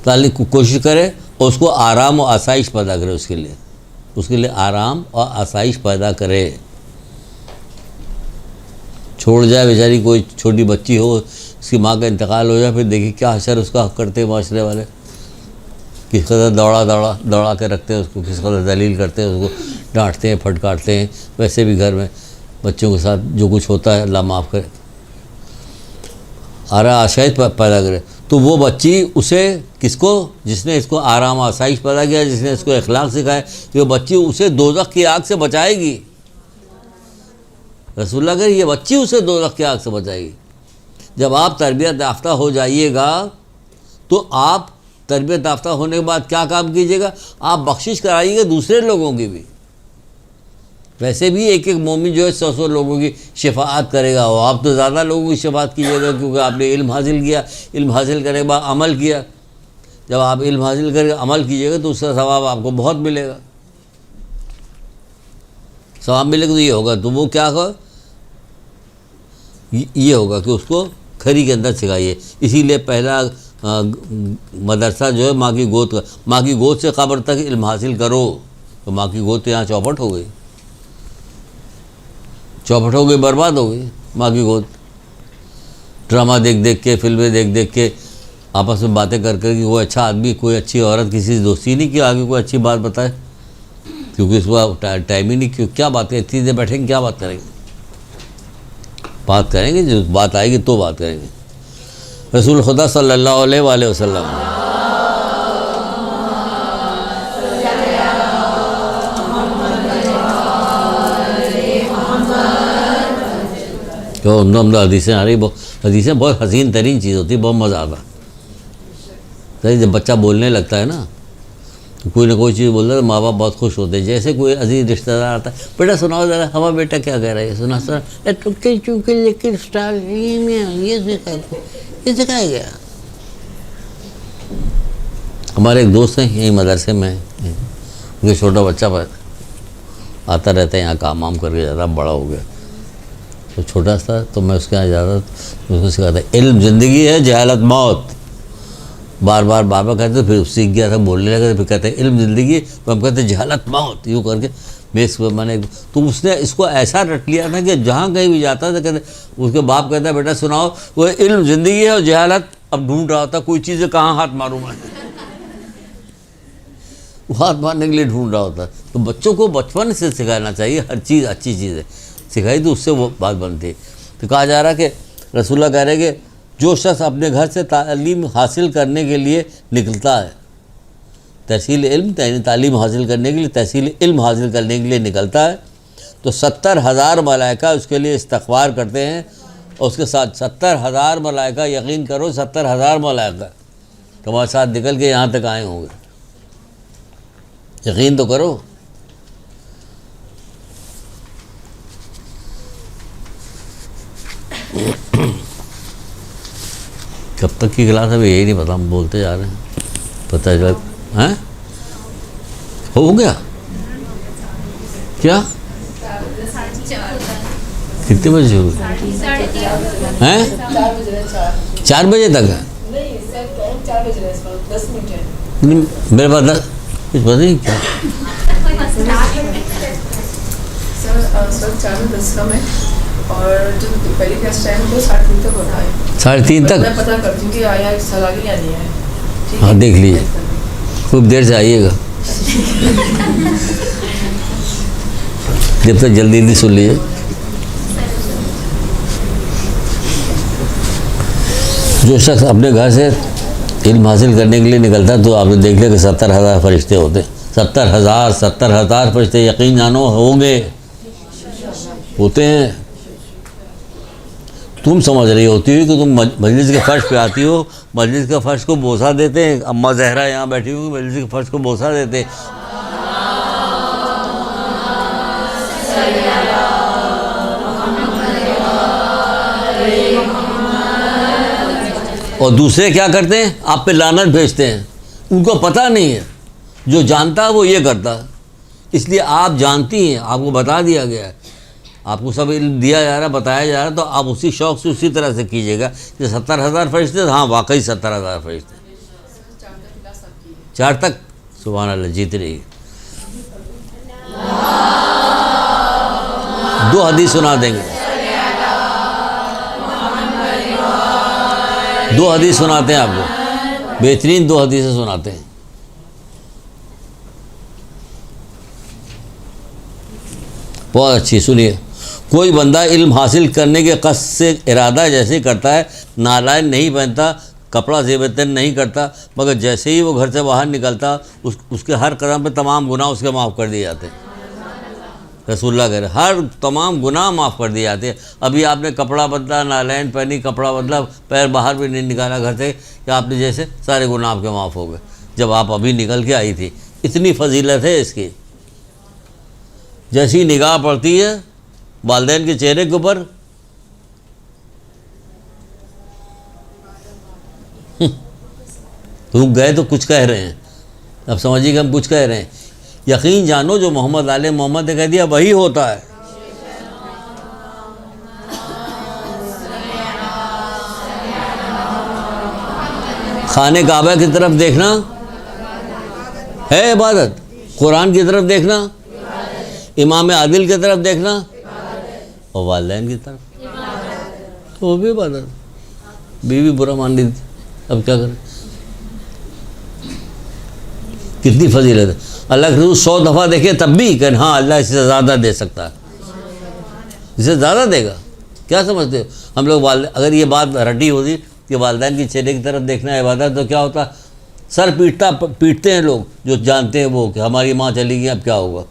تعلیم کو کوشش کرے اور اس کو آرام و آسائش پیدا کرے. اس کے لیے آرام اور آسائش پیدا کرے. چھوڑ جائے بیچاری کوئی چھوٹی بچی ہو اس کی ماں کا انتقال ہو جائے پھر دیکھیے کیا حشر اس کا حق کرتے ہیں معاشرے والے. کس قدر دوڑا کے رکھتے ہیں اس کو کس قدر ذلیل کرتے ہیں اس کو ڈانٹتے ہیں پھٹکارتے ہیں. ویسے بھی گھر میں بچوں کے ساتھ جو کچھ ہوتا ہے اللہ معاف کرے. آسائش پیدا کرے تو وہ بچی اسے کس کو جس نے اس کو آرام آسائش پیدا کیا جس نے اس کو اخلاق سکھائے یہ بچی اسے دوزخ کی آگ سے بچائے گی. رسول اللہ کہ یہ بچی اسے دوزخ کی آگ سے بچائے گی. جب آپ تربیت یافتہ ہو جائیے گا تو آپ تربیت یافتہ ہونے کے بعد کیا کام کیجیے گا؟ آپ بخشش کرائیے گا دوسرے لوگوں کی بھی. ویسے بھی ایک ایک مومن جو ہے 100 لوگوں کی شفاعت کرے گا. اور آپ تو زیادہ لوگوں کی شفاعت کیجیے گا کیونکہ آپ نے علم حاصل کیا. علم حاصل کرنے کے بعد عمل کیا. جب آپ علم حاصل کر کے عمل کیجیے گا تو اس کا ثواب آپ کو بہت ملے گا. ثواب ملے گا تو یہ ہوگا تو وہ کیا ہوگا؟ یہ ہوگا کہ اس کو کھری کے اندر سکھائیے. اسی لیے پہلا مدرسہ جو ہے ماں کی گود کا، ماں کی گود سے قبر تک علم حاصل کرو. تو ماں کی گود تو یہاں چوپٹ ہو گئی، چوپٹ ہو گئی، برباد ہو گئی ماں کی گود. ڈرامہ دیکھ دیکھ کے، فلمیں دیکھ دیکھ کے، آپس میں باتیں کر کر کے کوئی اچھا آدمی، کوئی اچھی عورت کسی سے دوستی نہیں کی آگے کوئی اچھی بات بتائے، کیونکہ اس کو ٹائم ہی نہیں. کیا بات کریں؟ اتنی دیر بیٹھیں گے، کیا بات کریں گے؟ بات کریں گے جو بات آئے گی تو بات کریں گے. رسول خدا صلی اللہ علیہ وآلہ وسلم تو عمدہ حدیثیں آ رہی، حدیثیں بہت حسین ترین چیز ہوتی ہے، بہت مزہ آتا ہے. جب بچہ بولنے لگتا ہے نا تو کوئی نہ کوئی چیز بولتا ہے تو ماں باپ بہت خوش ہوتے ہیں. جیسے کوئی عزیز رشتہ دار آتا ہے، بیٹا سناؤ ذرا، ہمارا بیٹا کیا کہہ رہا ہے، سنا ٹکے چوکے لیکن اسٹار یہ سکھایا گیا. ہمارے ایک دوست ہیں یہیں مدرسے میں، ان کے چھوٹا بچہ آتا رہتا ہے یہاں، کام وام کر کے جاتا، بڑا ہو گیا تو چھوٹا سا، تو میں اس کے یہاں جاتا اس کو سکھاتا علم زندگی ہے، جہالت موت. بار بار کہتے پھر سیکھ گیا تھا، بولنے لگا. پھر کہتے ہیں علم زندگی، تو ہم کہتے ہیں جہالت موت، یوں کر کے بیس میں نے. تو اس نے اس کو ایسا رٹ لیا تھا کہ جہاں کہیں بھی جاتا تھا کہتے، اس کے باپ کہتا ہے بیٹا سناؤ، وہ علم زندگی ہے اور جہالت. اب ڈھونڈ رہا ہوتا کوئی چیز کہاں ہاتھ ماروں میں، وہ ہاتھ مارنے کے لیے ڈھونڈ رہا ہوتا. تو بچوں کو بچپن سے سکھانا چاہیے، ہر چیز اچھی چیز ہے سکھائی تو اس سے وہ بات بنتی ہے. تو کہا جا رہا کہ رسول اللہ کہہ رہے کہ جو شخص اپنے گھر سے تعلیم حاصل کرنے کے لیے نکلتا ہے، تحصیل علم یعنی تعلیم حاصل کرنے کے لیے، تحصیل علم حاصل کرنے کے لیے نکلتا ہے، تو 70,000 ملائکہ اس کے لیے استغفار کرتے ہیں. اور اس کے ساتھ 70,000 ملائکہ، یقین کرو 70,000 ملائکہ تمہارے ساتھ نکل کے یہاں تک آئے ہوں گے. یقین تو کرو. کب تک کی کلاس ہے یہی نہیں پتا، ہم بولتے جا رہے ہیں. پتہ چلا ہیں ہو گیا کیا؟ کتنے بجے شروع ہیں؟ 4 بجے تک ہے. میرے پاس کچھ پتہ نہیں کیا. اور جو پہلی کلاس ٹائم تو 3:30 تک ہوتا ہے. 3:30 تک؟ میں پتہ کرتی ہوں کہ آیا سال آگے یا نہیں ہے. ہاں دیکھ لیجیے، خوب دیر سے آئیے گا، جب تک جلدی سن لیجیے. جو شخص اپنے گھر سے علم حاصل کرنے کے لیے نکلتا ہے تو آپ نے دیکھ لیا کہ 70,000 فرشتے ہوتے. 70,000 فرشتے یقین جانو ہوں گے، ہوتے ہیں. تم سمجھ رہی ہوتی ہو کہ تم مجلس کے فرش پہ آتی ہو، مجلس کے فرش کو بوسہ دیتے ہیں. اماں زہرا یہاں بیٹھی ہوئی مجلس کے فرش کو بوسہ دیتے ہیں. اور دوسرے کیا کرتے ہیں؟ آپ پہ لعنت بھیجتے ہیں. ان کو پتہ نہیں ہے، جو جانتا ہے وہ یہ کرتا ہے. اس لیے آپ جانتی ہیں، آپ کو بتا دیا گیا ہے، آپ کو سب علم دیا جا رہا ہے، بتایا جا رہا ہے، تو آپ اسی شوق سے اسی طرح سے کیجیے گا. کہ 70,000 فرشتے، ہاں واقعی 70,000 فرشتے. 4 تک سبحان اللہ جیت رہی. 2 حدیث سنا دیں گے، 2 حدیث سناتے ہیں آپ کو، بہترین 2 حدیثیں سناتے ہیں. بہت اچھی سنیے. کوئی بندہ علم حاصل کرنے کے قصد سے ارادہ جیسے کرتا ہے، نالائن نہیں پہنتا، کپڑا زیبتن نہیں کرتا، مگر جیسے ہی وہ گھر سے باہر نکلتا اس کے ہر قدم پہ تمام گناہ اس کے معاف کر دیے جاتے ہیں. رسول اللہ کہہ رہے ہر تمام گناہ معاف کر دیے جاتے ہیں. ابھی آپ نے کپڑا بدلا، نالین پہنی، کپڑا بدلا، پیر باہر بھی نہیں نکالا گھر سے کہ آپ نے جیسے سارے گناہ آپ کے معاف ہو گئے جب آپ ابھی نکل کے آئی تھی. اتنی فضیلت ہے اس کی. جیسی نگاہ پڑتی ہے والدین کے چہرے کے اوپر رک گئے تو کچھ کہہ رہے ہیں. اب سمجھیے کہ ہم کچھ کہہ رہے ہیں. یقین جانو جو محمد علیہ محمد نے کہہ دیا وہی ہوتا ہے. خانہ کعبہ کی طرف دیکھنا ہے عبادت، قرآن کی طرف دیکھنا، امام عادل کی طرف دیکھنا، اور والدین کی طرف تو وہ بھی عبادت. بیوی برا مان لی تھی، اب کیا کریں. کتنی فضیلت ہے. اللہ کے رسول 100 دفعہ دیکھے تب بھی کہ ہاں اللہ اس سے زیادہ دے سکتا ہے، اس سے زیادہ دے گا. کیا سمجھتے ہو ہم لوگ اگر یہ بات رٹی ہوتی کہ والدین کی چہرے کی طرف دیکھنا ہے عبادت تو کیا ہوتا؟ سر پیٹتے ہیں لوگ جو جانتے ہیں وہ کہ ہماری ماں چلی گئی اب کیا ہوگا.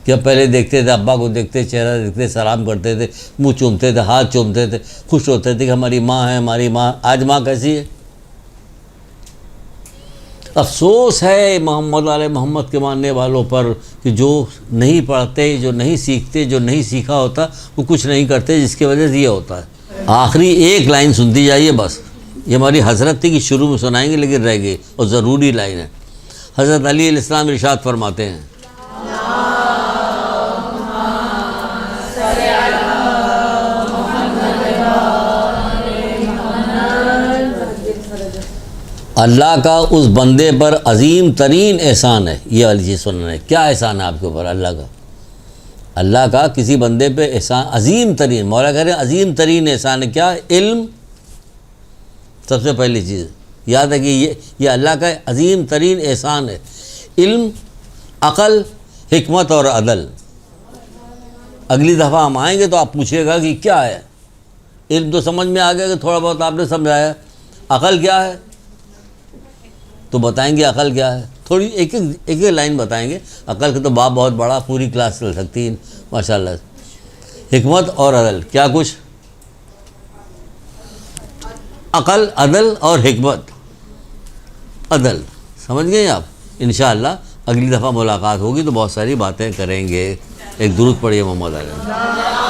کیا پہلے دیکھتے تھے ابا کو، دیکھتے چہرہ دیکھتے سلام کرتے تھے، منہ چومتے تھے، ہاتھ چومتے تھے، خوش ہوتے تھے کہ ہماری ماں ہے، ہماری ماں. آج ماں کیسی ہے؟ افسوس ہے محمد علیہ محمد کے ماننے والوں پر کہ جو نہیں پڑھتے، جو نہیں سیکھتے، جو نہیں سیکھا ہوتا وہ کچھ نہیں کرتے، جس کی وجہ سے یہ ہوتا ہے. آخری ایک لائن سنتی جائیے بس. یہ ہماری حضرت تھی کہ شروع میں سنائیں گے لیکن رہ گئی اور ضروری لائن ہے. حضرت علی علیہ السلام ارشاد فرماتے ہیں اللہ کا اس بندے پر عظیم ترین احسان ہے. یہ والی چیز سننا ہے. کیا احسان ہے آپ کے اوپر اللہ کا؟ اللہ کا کسی بندے پہ احسان عظیم ترین. مولا کہہ رہے ہیں عظیم ترین احسان ہے. کیا؟ علم. سب سے پہلی چیز یاد ہے کہ یہ اللہ کا عظیم ترین احسان ہے. علم، عقل، حکمت اور عدل. اگلی دفعہ ہم آئیں گے تو آپ پوچھے گا کہ کیا ہے. علم تو سمجھ میں آ گیا کہ تھوڑا بہت آپ نے سمجھایا. عقل کیا ہے تو بتائیں گے عقل کیا ہے. تھوڑی ایک ایک لائن بتائیں گے. عقل کا تو باب بہت بڑا، پوری کلاس چل سکتی ہے ماشاء اللہ. حکمت اور عدل کیا کچھ؟ عقل، عدل اور حکمت. عدل سمجھ گئے آپ. انشاءاللہ اگلی دفعہ ملاقات ہوگی تو بہت ساری باتیں کریں گے. ایک درود پڑھیے محمد علیہ.